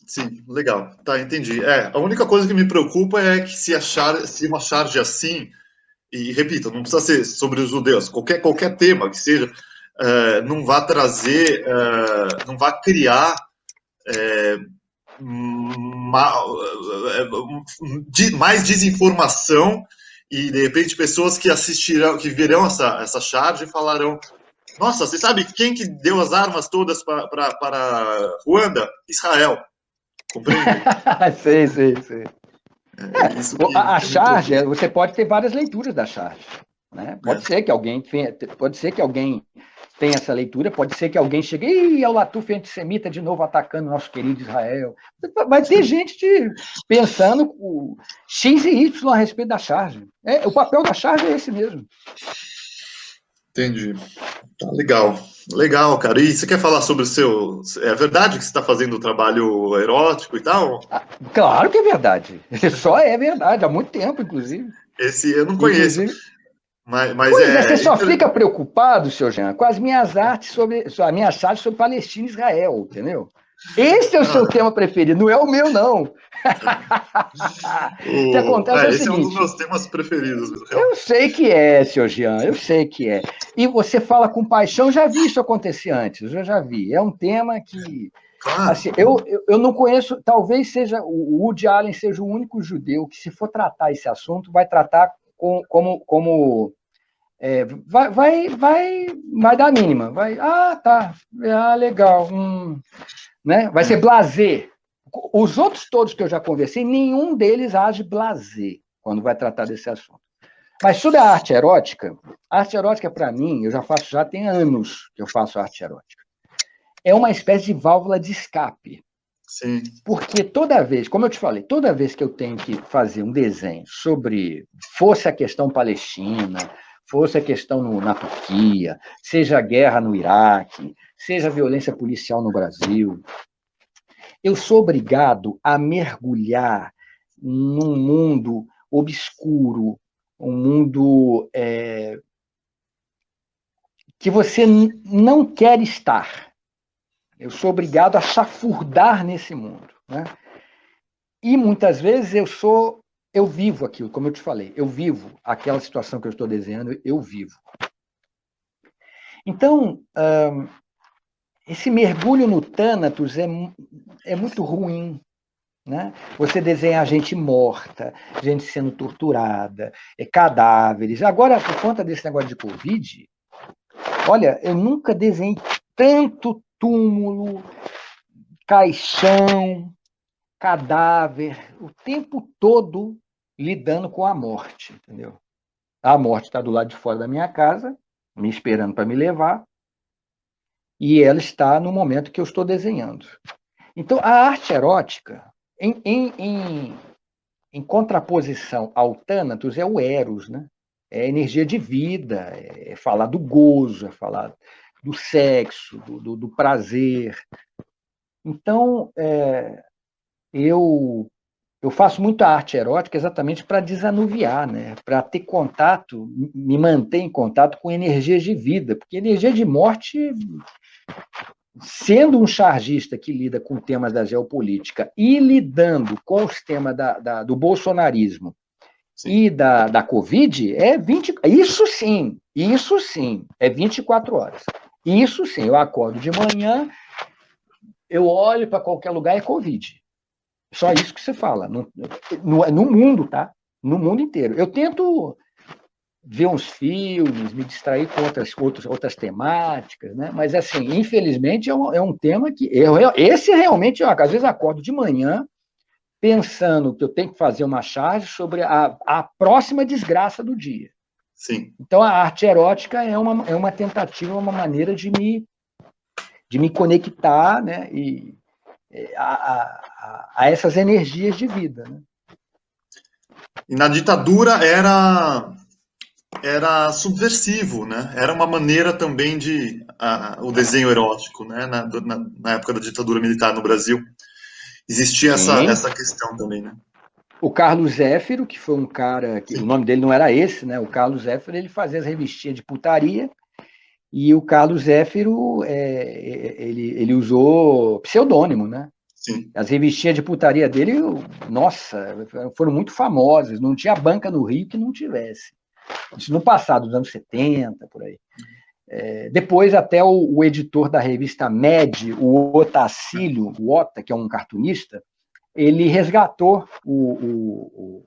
Sim, legal. Tá, entendi. A única coisa que me preocupa é que se uma charge assim, e repito, não precisa ser sobre os judeus, qualquer tema que seja, não vá trazer, não vá criar mais desinformação e, de repente, pessoas que assistirão, que verão essa charge e falarão: nossa, você sabe quem que deu as armas todas para Ruanda? Israel. Compreende? Sei. A charge, você pode ter várias leituras da charge. Né? Pode ser que alguém tenha essa leitura, pode ser que alguém chegue, é o Latuf antissemita de novo atacando o nosso querido Israel. Vai ter gente pensando X e Y a respeito da charge. O papel da charge é esse mesmo. Entendi. Tá, legal, cara. E você quer falar sobre o seu... É verdade que você está fazendo trabalho erótico e tal? Claro que é verdade. Só é verdade, há muito tempo, inclusive. Esse eu não conheço. Mas você só fica preocupado, seu Jean, com as minhas artes a minha charge sobre Palestina e Israel, entendeu? Esse é o seu tema preferido, não é o meu, não. O que acontece esse é o seguinte, é um dos meus temas preferidos. Eu sei que é, seu Jean, eu sei que é. E você fala com paixão, já vi isso acontecer antes, eu já vi. É um tema que... Assim, eu não conheço, talvez seja o Woody Allen seja o único judeu que, se for tratar esse assunto, vai tratar como vai dar a mínima. Tá, legal. Né? Vai ser blasé. Os outros todos que eu já conversei, nenhum deles age blasé quando vai tratar desse assunto. Mas sobre a arte erótica para mim, eu já tem anos que eu faço arte erótica. É uma espécie de válvula de escape. Sim. Porque toda vez, como eu te falei, toda vez que eu tenho que fazer um desenho sobre, fosse a questão palestina, fosse a questão na Turquia, seja a guerra no Iraque, seja a violência policial no Brasil, eu sou obrigado a mergulhar num mundo obscuro, um mundo que você não quer estar. Eu sou obrigado a chafurdar nesse mundo, né? E muitas vezes eu vivo aquilo, como eu te falei, eu vivo aquela situação que eu estou desenhando, eu vivo. Então, esse mergulho no Thanatos é muito ruim, né? Você desenha gente morta, gente sendo torturada, cadáveres. Agora, por conta desse negócio de Covid, olha, eu nunca desenhei tanto túmulo, caixão, cadáver, o tempo todo lidando com a morte, entendeu? A morte está do lado de fora da minha casa, me esperando para me levar, e ela está no momento que eu estou desenhando. Então, a arte erótica, em contraposição ao Thanatos, é o Eros, né? É a energia de vida, é falar do gozo, é falar do sexo, do prazer. Então, eu faço muita arte erótica exatamente para desanuviar, né? Para ter contato, me manter em contato com energias de vida, porque energia de morte, sendo um chargista que lida com temas da geopolítica e lidando com os temas do bolsonarismo, sim, e da Covid, isso sim, é 24 horas. Isso sim, eu acordo de manhã, eu olho para qualquer lugar, é Covid. Só isso que você fala. No mundo, tá? No mundo inteiro. Eu tento ver uns filmes, me distrair com outras temáticas, né? Mas, assim, infelizmente, é um tema que... esse realmente, às vezes, acordo de manhã pensando que eu tenho que fazer uma charge sobre a próxima desgraça do dia. Sim. Então, a arte erótica é uma tentativa, uma maneira de me conectar, né? A essas energias de vida, né? E na ditadura era subversivo, né? Era uma maneira também de o desenho erótico, né? Na época da ditadura militar no Brasil, existia essa questão também, né? O Carlos Zéfiro, que foi um cara que o nome dele não era esse, né? O Carlos Zéfiro, ele fazia as revistinhas de putaria, e o Carlos Zéfiro ele usou pseudônimo, né? Sim. As revistinhas de putaria dele, nossa, foram muito famosas. Não tinha banca no Rio que não tivesse. Isso no passado, nos anos 70, por aí. Depois, até o editor da revista Med, o Otacílio, o Ota, que é um cartunista, ele resgatou o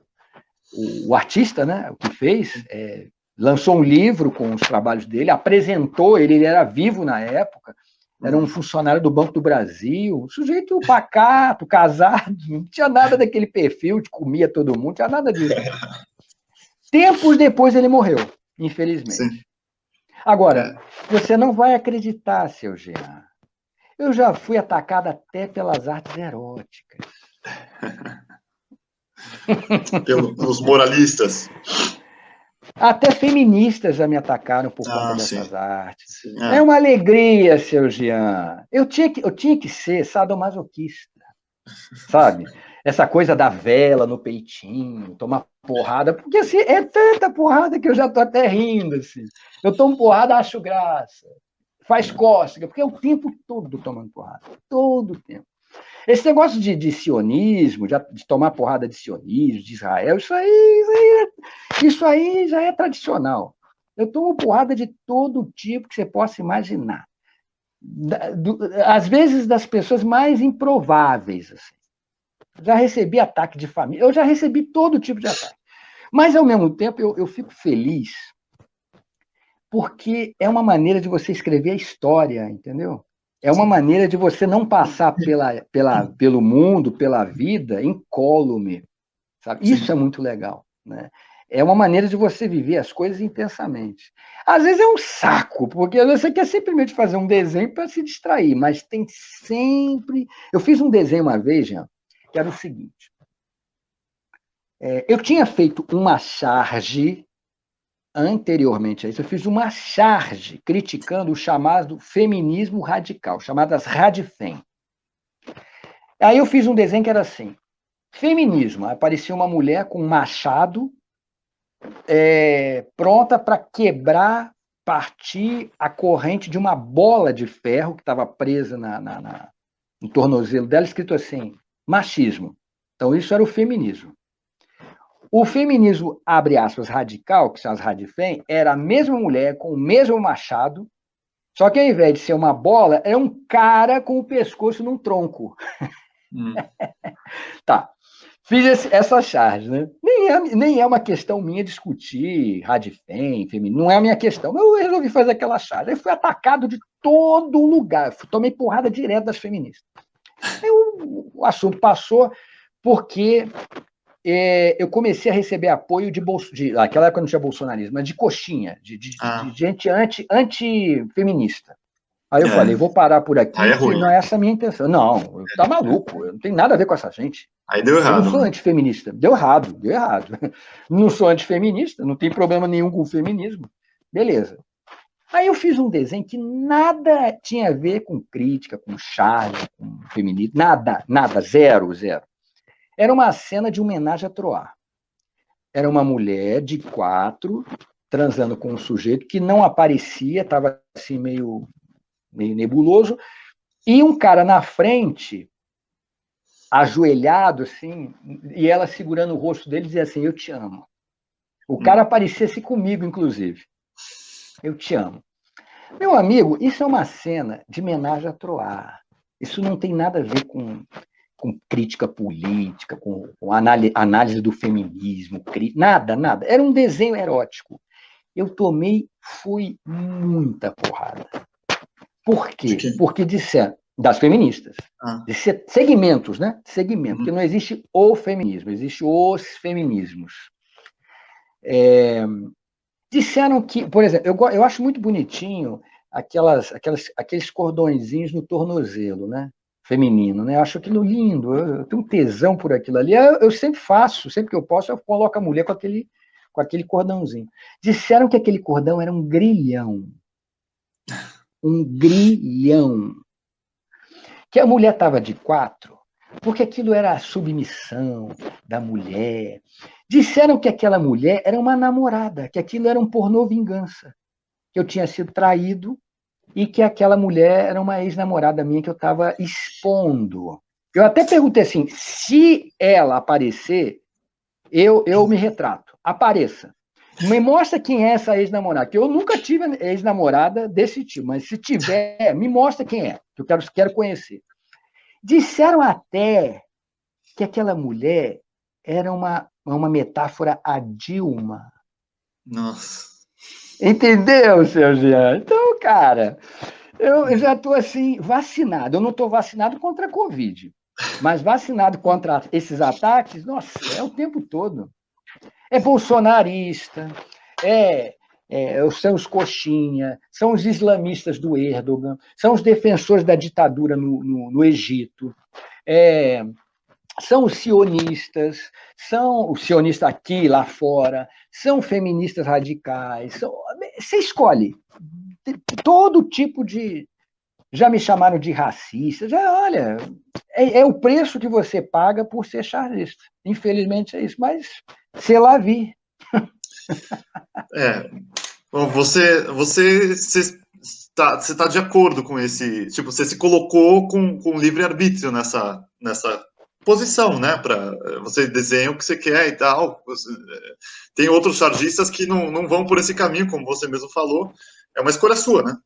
artista, né, o que fez, lançou um livro com os trabalhos dele, apresentou ele era vivo na época, era um funcionário do Banco do Brasil, sujeito pacato, casado, não tinha nada daquele perfil de comia todo mundo, não tinha nada disso. Tempos depois ele morreu, infelizmente. Sim. Agora, você não vai acreditar, seu Jean. Eu já fui atacado até pelas artes eróticas. Pelos moralistas. Até feministas já me atacaram por conta dessas artes. Sim. É uma alegria, seu Jean. Eu tinha que ser sadomasoquista, sabe? Essa coisa da vela no peitinho, tomar porrada, porque assim, é tanta porrada que eu já tô até rindo, assim. Eu tomo porrada, acho graça. Faz cócega, porque é o tempo todo tomando porrada. Todo o tempo. Esse negócio de sionismo, de tomar porrada de sionismo, de Israel, isso aí já é tradicional. Eu tomo porrada de todo tipo que você possa imaginar. Às vezes das pessoas mais improváveis. Assim. Já recebi ataque de família, eu já recebi todo tipo de ataque. Mas, ao mesmo tempo, eu fico feliz porque é uma maneira de você escrever a história, entendeu? É uma maneira de você não passar pelo mundo, pela vida, incólume. Sabe? Isso é muito legal. Né? É uma maneira de você viver as coisas intensamente. Às vezes é um saco, porque você quer simplesmente fazer um desenho para se distrair, mas tem sempre... Eu fiz um desenho uma vez, Jean, que era o seguinte. Eu tinha feito uma charge anteriormente a isso, eu fiz uma charge criticando o chamado feminismo radical, chamadas Radfem. Aí eu fiz um desenho que era assim, feminismo, aparecia uma mulher com um machado pronta para quebrar, partir a corrente de uma bola de ferro que estava presa no tornozelo dela, escrito assim, machismo. Então, isso era o feminismo. O feminismo, abre aspas, radical, que são as radifem, era a mesma mulher com o mesmo machado, só que ao invés de ser uma bola, é um cara com o pescoço num tronco. Tá. Fiz essa charge, né? Nem é uma questão minha discutir radifem, feminino, não é a minha questão. Eu resolvi fazer aquela charge. Eu fui atacado de todo lugar. Tomei porrada direto das feministas. Aí o assunto passou porque eu comecei a receber apoio naquela época não tinha bolsonarismo, mas de coxinha, de gente anti-feminista. Aí eu falei, vou parar por aqui, porque não é essa a minha intenção. Não, tá maluco, eu não tenho nada a ver com essa gente. Aí deu errado. Eu não sou antifeminista. Deu errado. Não sou antifeminista, não tem problema nenhum com o feminismo. Beleza. Aí eu fiz um desenho que nada tinha a ver com crítica, com charge, com feminismo, nada, zero. Era uma cena de homenagem a Troar. Era uma mulher de 4, transando com um sujeito que não aparecia, estava assim meio nebuloso, e um cara na frente, ajoelhado, assim, e ela segurando o rosto dele, dizia assim, eu te amo. O cara aparecesse comigo, inclusive. Eu te amo. Meu amigo, isso é uma cena de homenagem a Troar. Isso não tem nada a ver com crítica política, com análise do feminismo, nada. Era um desenho erótico. Eu tomei, muita porrada. Por quê? Porque disseram, das feministas, de segmentos, né? Segmento, porque não existe o feminismo, existe os feminismos. Disseram que, por exemplo, eu acho muito bonitinho aqueles cordõezinhos no tornozelo, né? Feminino, né? Eu acho aquilo lindo, eu tenho um tesão por aquilo ali. Eu sempre faço, sempre que eu posso, eu coloco a mulher com aquele cordãozinho. Disseram que aquele cordão era um grilhão. Um grilhão. Que a mulher estava de 4, porque aquilo era a submissão da mulher. Disseram que aquela mulher era uma namorada, que aquilo era um pornô vingança, que eu tinha sido traído e que aquela mulher era uma ex-namorada minha que eu estava expondo. Eu até perguntei assim, se ela aparecer, eu me retrato. Apareça. Me mostra quem é essa ex-namorada, que eu nunca tive ex-namorada desse tipo, mas se tiver, me mostra quem é, que eu quero conhecer. Disseram até que aquela mulher era uma metáfora a Dilma. Nossa. Entendeu, seu Jean? Então, cara, eu já estou assim, vacinado. Eu não estou vacinado contra a Covid, mas vacinado contra esses ataques, nossa, é o tempo todo. É bolsonarista, são os coxinha, são os islamistas do Erdogan, são os defensores da ditadura no Egito, são os sionistas, são os sionistas aqui, lá fora, são feministas radicais. Você escolhe todo tipo de. Já me chamaram de racista. Olha, é o preço que você paga por ser charlista. Infelizmente é isso, mas sei lá vi. Bom, você está de acordo com esse, tipo, você se colocou com livre-arbítrio nessa posição, né, você desenha o que você quer e tal, tem outros chargistas que não vão por esse caminho, como você mesmo falou, é uma escolha sua, né?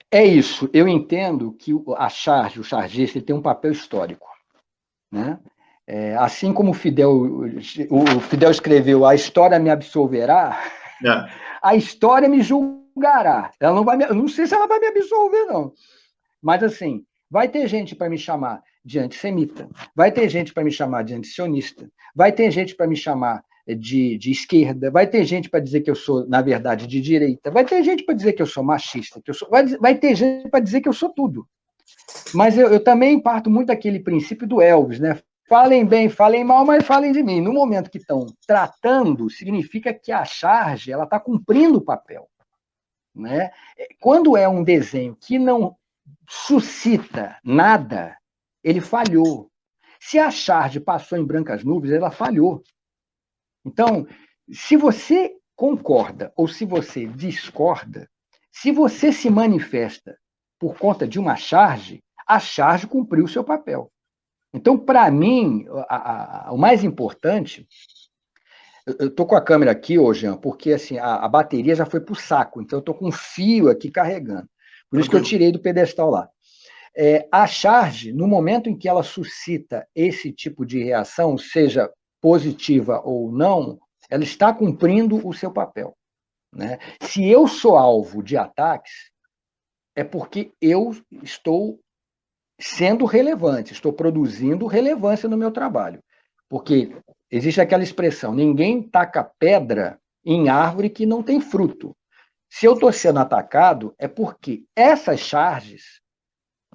É isso, eu entendo que o chargista, ele tem um papel histórico, né? Assim como o Fidel escreveu, a história me absolverá, a história me julgará. Ela não vai não sei se ela vai me absolver, não. Mas, assim, vai ter gente para me chamar de antissemita, vai ter gente para me chamar de antisionista, vai ter gente para me chamar de esquerda, vai ter gente para dizer que eu sou, na verdade, de direita, vai ter gente para dizer que eu sou machista, vai ter gente para dizer que eu sou tudo. Mas eu também parto muito daquele princípio do Elvis, né? Falem bem, falem mal, mas falem de mim. No momento que estão tratando, significa que a charge ela está cumprindo o papel. Né? Quando é um desenho que não suscita nada, ele falhou. Se a charge passou em brancas nuvens, ela falhou. Então, se você concorda ou se você discorda, se você se manifesta por conta de uma charge, a charge cumpriu o seu papel. Então, para mim, o mais importante. Eu estou com a câmera aqui, ô Jean, porque assim, a bateria já foi para o saco, então eu estou com um fio aqui carregando. Por isso que eu Tranquilo. tirei do pedestal lá. A charge, no momento em que ela suscita esse tipo de reação, seja positiva ou não, ela está cumprindo o seu papel. Né? Se eu sou alvo de ataques, é porque eu estou sendo relevante, estou produzindo relevância no meu trabalho. Porque existe aquela expressão: ninguém taca pedra em árvore que não tem fruto. Se eu estou sendo atacado, é porque essas charges,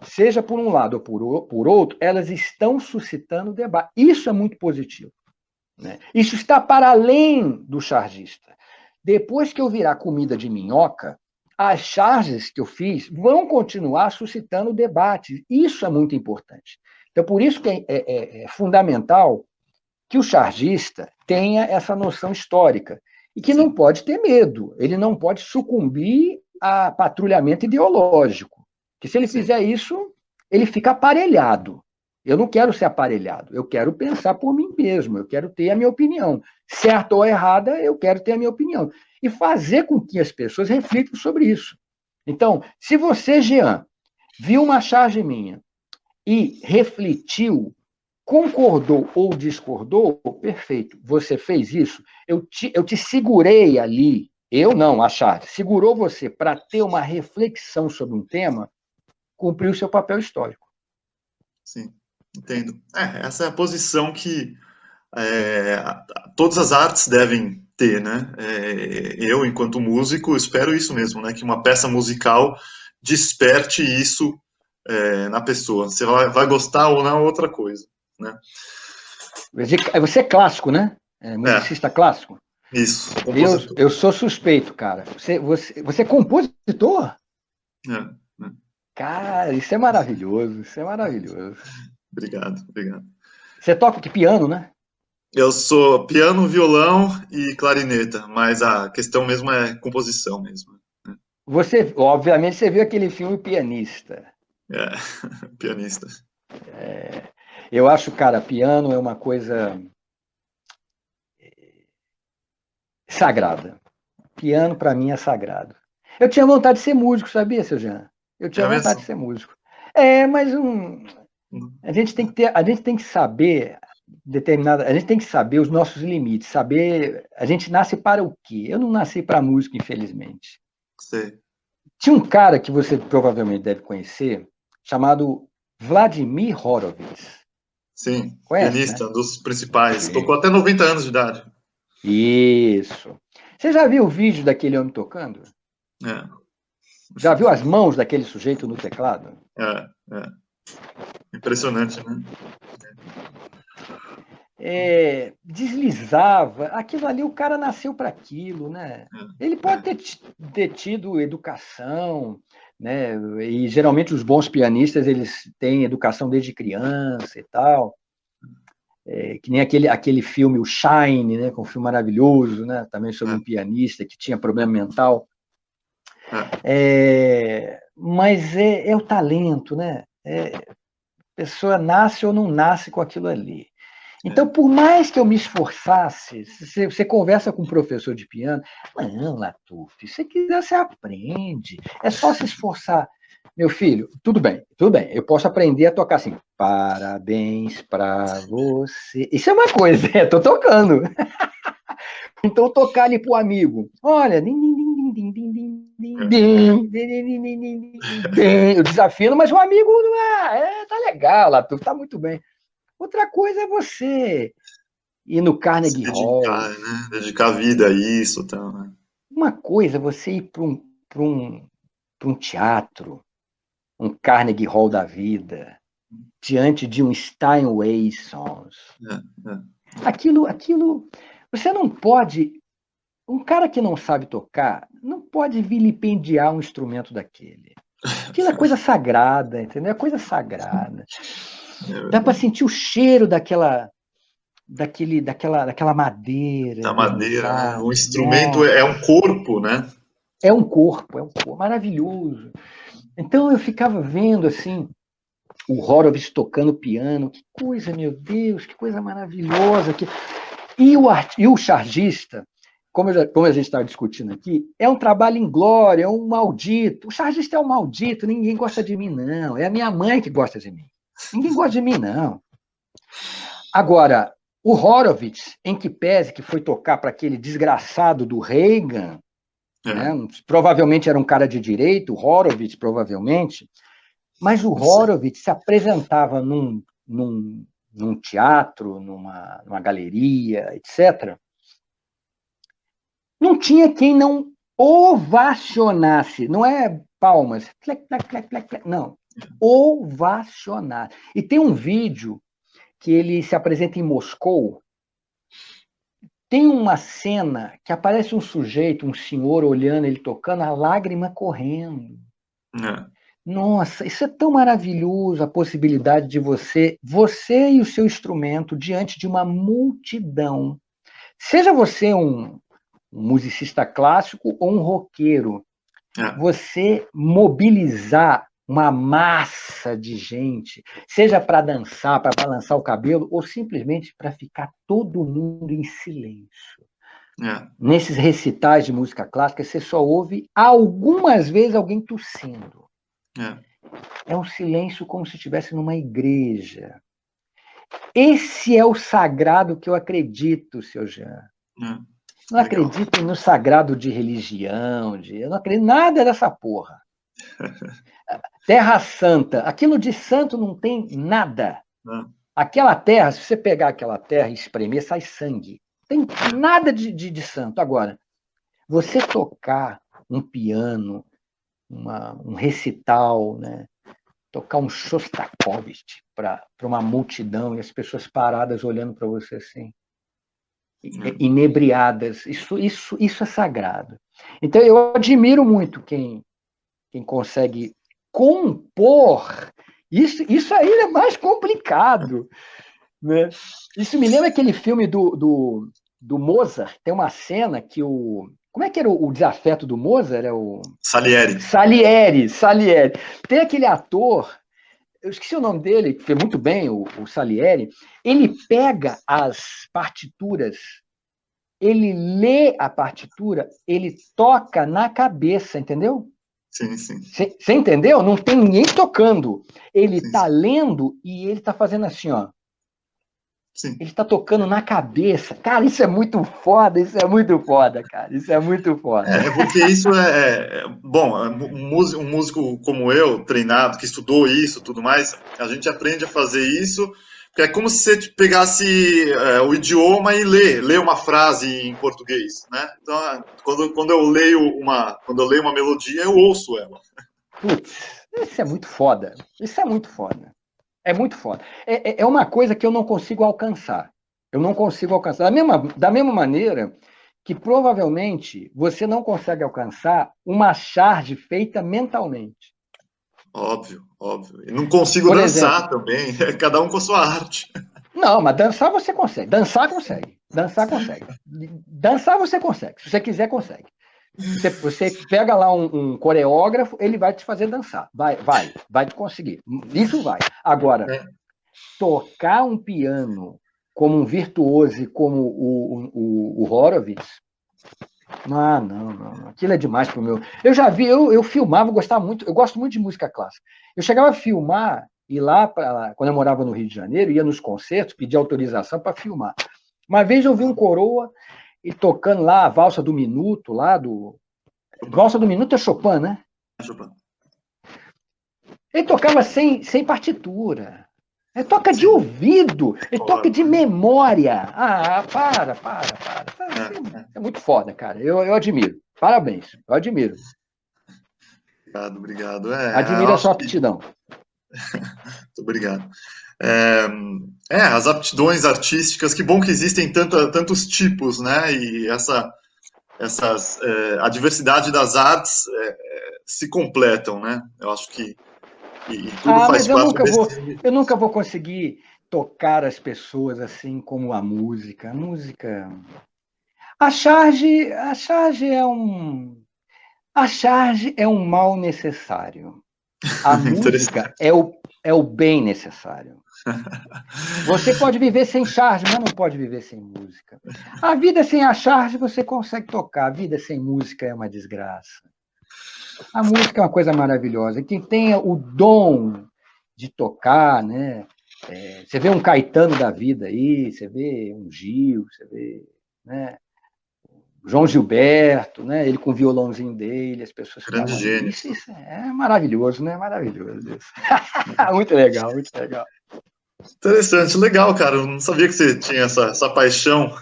seja por um lado ou por outro, elas estão suscitando debate. Isso é muito positivo. Né? Isso está para além do chargista. Depois que eu virar comida de minhoca, as charges que eu fiz vão continuar suscitando debate. Isso é muito importante. Então, por isso que é fundamental que o chargista tenha essa noção histórica e que não Sim. pode ter medo, ele não pode sucumbir a patrulhamento ideológico, que se ele Sim. fizer isso, ele fica aparelhado. Eu não quero ser aparelhado, eu quero pensar por mim mesmo, eu quero ter a minha opinião. Certa ou errada, eu quero ter a minha opinião. E fazer com que as pessoas reflitam sobre isso. Então, se você, Jean, viu uma charge minha e refletiu, concordou ou discordou, perfeito. Você fez isso, eu te segurei ali, eu não, a charge, segurou você para ter uma reflexão sobre um tema, cumpriu o seu papel histórico. Sim, entendo. Essa é a posição que todas as artes devem ter, né? Eu, enquanto músico, espero isso mesmo, né? Que uma peça musical desperte isso na pessoa. Você vai gostar ou não, é outra coisa, né? Você é clássico, né? É, Musicista clássico. isso, Eu, compositor. eu sou suspeito, cara. Você é compositor? É. Cara, isso é maravilhoso, isso é maravilhoso. Obrigado, obrigado. Você toca que piano, né? Eu sou piano, violão e clarineta, mas a questão mesmo é composição mesmo. Você, obviamente, você viu aquele filme Pianista. É, pianista. Eu acho, cara, piano é uma coisa sagrada. Piano, para mim, é sagrado. Eu tinha vontade de ser músico, sabia, seu Jean? Eu tinha É vontade de mesmo? ser músico. Mas a gente tem que saber a gente tem que saber os nossos limites, saber a gente nasce para o quê? Eu não nasci para música, infelizmente. Sei. Tinha um cara que você provavelmente deve conhecer, chamado Vladimir Horowitz. Sim, Conhece, né? pianista, um dos principais. Tocou Sim. até 90 anos de idade. Isso. Você já viu o vídeo daquele homem tocando? É, Já viu as mãos daquele sujeito no teclado? é. Impressionante, né? Deslizava. Aquilo ali, o cara nasceu para aquilo, né? Ele É, pode ter tido educação, né? E geralmente os bons pianistas eles têm educação desde criança e tal. Que nem aquele filme, o Shine, né? Que é um filme maravilhoso, né? Também sobre um pianista que tinha problema mental. é. Mas é o talento, né? A pessoa nasce ou não nasce com aquilo ali. Então, por mais que eu me esforçasse, você conversa com um professor de piano, não, Latuf, se você quiser, você aprende. É só se esforçar. Meu filho, tudo bem. Eu posso aprender a tocar assim, parabéns para você. Isso é uma coisa, estou tocando. Então, tocar ali pro amigo. Olha, eu desafino, mas o amigo, tá legal, Latuf, tá muito bem. Outra coisa é você ir no Se Carnegie dedicar, Hall. né? Dedicar a vida a isso, tal, né? Uma coisa é você ir para um teatro, um Carnegie Hall da vida, diante de um Steinway Sons. É, é. Aquilo, você não pode. Um cara que não sabe tocar não pode vilipendiar um instrumento daquele. Aquilo é coisa sagrada, entendeu? É coisa sagrada. É Dá para verdade. sentir o cheiro daquela madeira Da madeira, né? vernizada. O instrumento Nossa, é um corpo, né? é um corpo maravilhoso. Então eu ficava vendo assim o Horowitz tocando piano, que coisa, meu Deus, que coisa maravilhosa. E o chargista, como a gente está discutindo aqui, é um trabalho inglório, é um maldito. O chargista é um maldito, ninguém gosta de mim, não. É a minha mãe que gosta de mim. Ninguém gosta de mim, não. Agora, o Horowitz, em que pese que foi tocar para aquele desgraçado do Reagan, né? É, Provavelmente era um cara de direito, o Horowitz, provavelmente, mas o sim. Horowitz se apresentava num teatro, numa galeria, etc. Não tinha quem não ovacionasse, não é palmas, plec, plec, plec, plec, plec, não, ovacionar. E tem um vídeo que ele se apresenta em Moscou, tem uma cena que aparece um sujeito, um senhor olhando ele tocando, a lágrima correndo. É, Nossa, isso é tão maravilhoso, a possibilidade de você e o seu instrumento diante de uma multidão. Seja você um musicista clássico ou um roqueiro, é, você mobilizar uma massa de gente, seja para dançar, para balançar o cabelo, ou simplesmente para ficar todo mundo em silêncio. é, Nesses recitais de música clássica, você só ouve algumas vezes alguém tossindo. é. É um silêncio como se estivesse numa igreja. Esse é o sagrado que eu acredito, seu Jean. É. Não Legal. acredito no sagrado de religião, eu não acredito em nada dessa porra. Terra Santa, aquilo de santo não tem nada. É, Aquela terra, se você pegar aquela terra e espremer, sai sangue. Tem nada de santo. Agora, você tocar um piano, um recital, né? Tocar um Shostakovich para uma multidão e as pessoas paradas olhando para você assim, é. inebriadas. Isso é sagrado. Então, eu admiro muito quem consegue compor. Isso aí é mais complicado. Né? Isso me lembra aquele filme do Mozart. Tem uma cena que o. Como é que era o desafeto do Mozart? É o Salieri. Salieri. Tem aquele ator, eu esqueci o nome dele, que fez muito bem, o Salieri. Ele pega as partituras, ele lê a partitura, ele toca na cabeça, entendeu? Sim, sim. Você entendeu? Não tem ninguém tocando. Ele Sim, está lendo e ele está fazendo assim, ó. sim. Ele está tocando na cabeça. Cara, isso é muito foda, cara. Isso é muito foda. É porque isso bom, um músico como eu, treinado, que estudou isso, tudo mais, a gente aprende a fazer isso, porque é como se você pegasse o idioma e lê uma frase em português, né? Então, quando eu leio uma melodia, eu ouço ela. Putz, isso é muito foda. Isso é muito foda. É muito foda. É uma coisa que eu não consigo alcançar. Eu não consigo alcançar. Da mesma maneira que provavelmente você não consegue alcançar uma charge feita mentalmente. Óbvio, óbvio. E não consigo Por exemplo, dançar também, cada um com a sua arte. não, mas dançar você consegue. Dançar consegue. Dançar consegue. Dançar você consegue. Se você quiser, consegue. Você pega lá um coreógrafo, ele vai te fazer dançar. Vai te conseguir. Isso vai. Agora, É, tocar um piano como um virtuoso, como o Horowitz, não. Aquilo é demais pro meu. Eu já vi, eu filmava, eu gostava muito, eu gosto muito de música clássica. Eu chegava a filmar, ir lá, quando eu morava no Rio de Janeiro, ia nos concertos, pedir autorização para filmar. Uma vez eu vi um coroa e tocando lá a valsa do minuto, lá do. Chopin. Valsa do minuto é Chopin, né? Chopin. Ele tocava sem partitura. Ele toca de Sim, ouvido, ele toca de concordo. memória. Para. É, É muito foda, cara. Eu admiro. Parabéns, eu admiro. obrigado, obrigado. Eu Admiro a acho sua que. aptidão. Muito obrigado. É, as aptidões artísticas, que bom que existem tantos tipos, né? E a diversidade das artes se completam, né? Eu acho que e tudo faz Mas eu parte nunca vou, desse. eu nunca vou conseguir tocar as pessoas assim como a música. A música. A charge é um mal necessário. A música Interessante. é o bem necessário. Você pode viver sem charge, mas não pode viver sem música. A vida sem a charge você consegue tocar. A vida sem música é uma desgraça. A música é uma coisa maravilhosa. Quem tem o dom de tocar, né? Você vê um Caetano da vida aí, você vê um Gil, você vê, né? João Gilberto, né? Ele com o violãozinho dele, as pessoas Grande ficavam ali. gênio. Isso é maravilhoso, né? Maravilhoso isso. Muito legal, muito legal. Interessante, legal, cara. Eu não sabia que você tinha essa paixão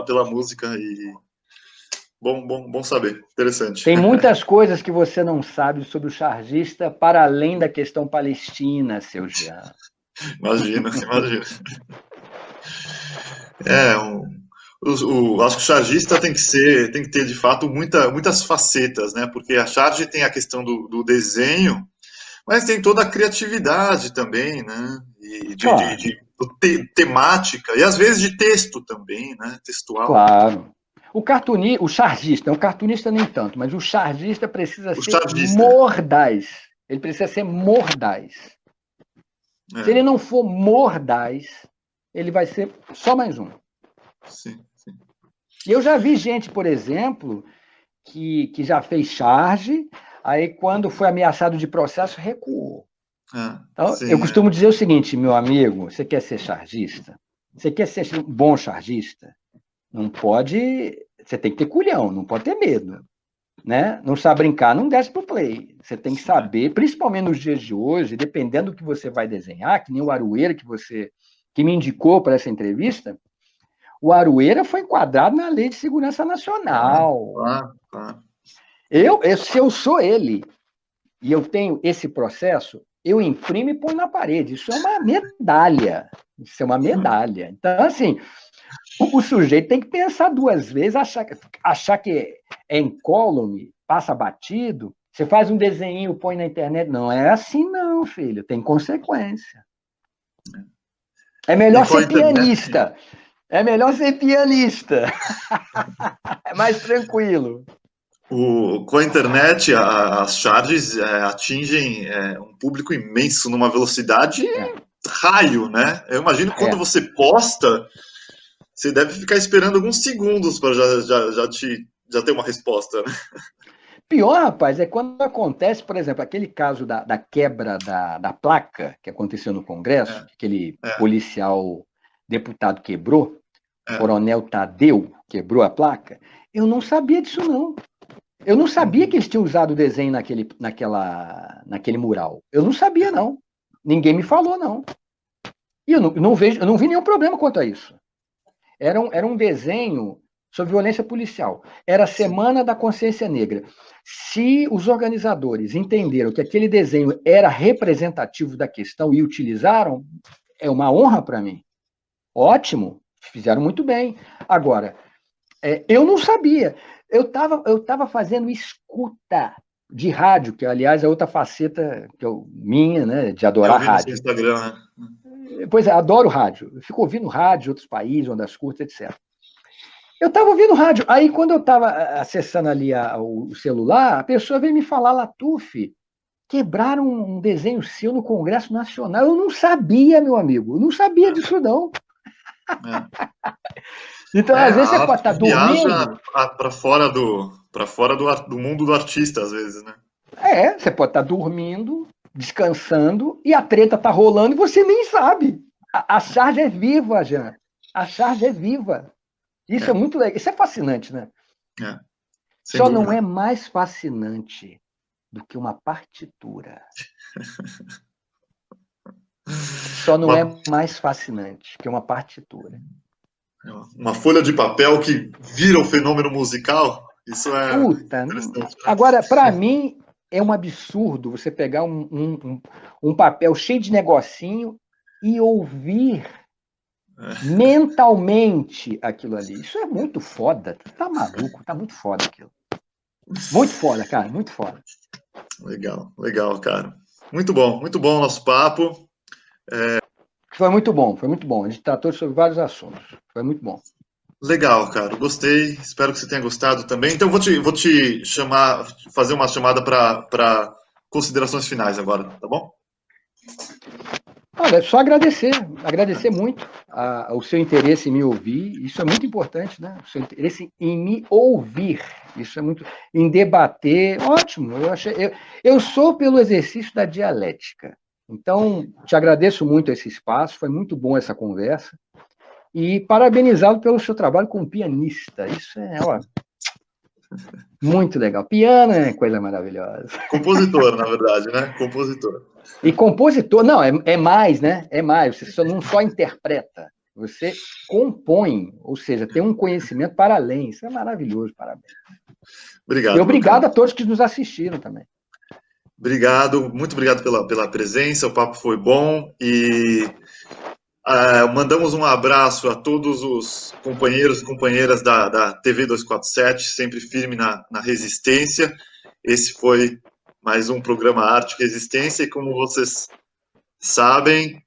pela música e bom saber. Interessante. Tem muitas coisas que você não sabe sobre o chargista, para além da questão palestina, seu Jean. Imagina. É, acho que o chargista tem que ter de fato muitas facetas, né? Porque a charge tem a questão do desenho, mas tem toda a criatividade também, né? E Claro, temática, e às vezes de texto também, né? Textual. claro. O chargista, o cartunista nem tanto, mas o chargista precisa O ser chargista, mordaz. Ele precisa ser mordaz. Se ele é, não for mordaz, ele vai ser só mais um. sim. E eu já vi gente, por exemplo, que já fez charge, aí quando foi ameaçado de processo, recuou. Então, eu Sim, costumo dizer o seguinte, meu amigo, você quer ser chargista? Você quer ser um bom chargista? Não pode. Você tem que ter culhão, não pode ter medo. Né? Não sabe brincar, não desce pro play. Você tem que saber, principalmente nos dias de hoje, dependendo do que você vai desenhar, que nem o Aroeira que me indicou para essa entrevista, o Aroeira foi enquadrado na Lei de Segurança Nacional. claro. Se eu sou ele e eu tenho esse processo, eu imprimo e ponho na parede. Isso é uma medalha. Isso é uma medalha. Então, assim, o sujeito tem que pensar duas vezes, achar que é incólume, passa batido. Você faz um desenho, põe na internet. Não é assim, não, filho. Tem consequência. É E melhor com a ser internet, pianista. É melhor ser pianista. É mais tranquilo. com a internet, as charges atingem um público imenso numa velocidade É, raio, né? Eu imagino que quando é. você posta, você deve ficar esperando alguns segundos para já ter uma resposta, né? Pior, rapaz, é quando acontece, por exemplo, aquele caso da quebra da placa que aconteceu no Congresso, É, que aquele é, policial deputado quebrou, é. Coronel Tadeu quebrou a placa. Eu não sabia disso, não. Eu não sabia que Uhum. eles tinham usado o desenho naquele mural. Eu não sabia, não. Ninguém me falou, não. E eu não vi nenhum problema quanto a isso. Era um desenho sobre violência policial. Era a Sim. Semana da Consciência Negra. Se os organizadores entenderam que aquele desenho era representativo da questão e utilizaram, é uma honra para mim. Ótimo, fizeram muito bem. Agora, eu não sabia. Eu tava fazendo escuta de rádio, que, aliás, é outra faceta minha, né, de Eu adorar vi no seu rádio. Instagram, né? Pois é, adoro rádio. Eu fico ouvindo rádio de outros países, ondas curtas, etc. Eu estava ouvindo rádio. Aí, quando eu estava acessando ali o celular, a pessoa veio me falar, Latuf, quebraram um desenho seu no Congresso Nacional. Eu não sabia, meu amigo. Eu não sabia É, disso, não. é. Então, às vezes, A você pode arte estar viaja dormindo. para fora do mundo do artista, às vezes, né? Você pode estar dormindo, descansando, e a treta está rolando e você nem sabe. A charge é viva, Jean. A charge é viva. Isso é É, muito legal. Isso é fascinante, né? é, sem Só não dúvida. é mais fascinante do que uma partitura. Só não Uma, é mais fascinante que uma partitura. uma folha de papel que vira o fenômeno musical, isso é Puta, interessante, né? agora, para mim, é um absurdo você pegar um papel cheio de negocinho e ouvir mentalmente aquilo ali. Isso é muito foda. Tu tá maluco, tá muito foda aquilo. Muito foda, cara, muito foda. Legal, cara. Muito bom o nosso papo. Foi muito bom, foi muito bom. A gente tratou sobre vários assuntos. Foi muito bom. Legal, cara. Gostei. Espero que você tenha gostado também. Então, vou te chamar, fazer uma chamada para considerações finais agora, tá bom? Olha, só agradecer muito o seu interesse em me ouvir, isso é muito importante, né? O seu interesse em me ouvir, isso é muito, em debater, ótimo, eu sou pelo exercício da dialética, então te agradeço muito esse espaço, foi muito bom essa conversa, e parabenizá-lo pelo seu trabalho como pianista, isso é, ó, muito legal, piano é coisa maravilhosa. Compositor, na verdade, né? Compositor. E compositor, não, é mais, né? É mais, você não só interpreta, você compõe, ou seja, tem um conhecimento para além. Isso é maravilhoso, parabéns. E Obrigado, meu obrigado caro. a todos que nos assistiram também. Obrigado, muito obrigado pela presença, o papo foi bom e mandamos um abraço a todos os companheiros e companheiras da TV 247, sempre firme na resistência. Esse foi mais um programa Arte e Resistência e como vocês sabem,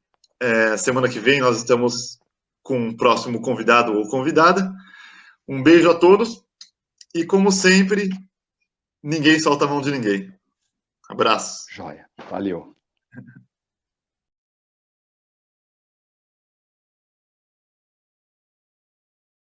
semana que vem nós estamos com um próximo convidado ou convidada. Um beijo a todos e como sempre, ninguém solta a mão de ninguém. Abraço. Joia, valeu.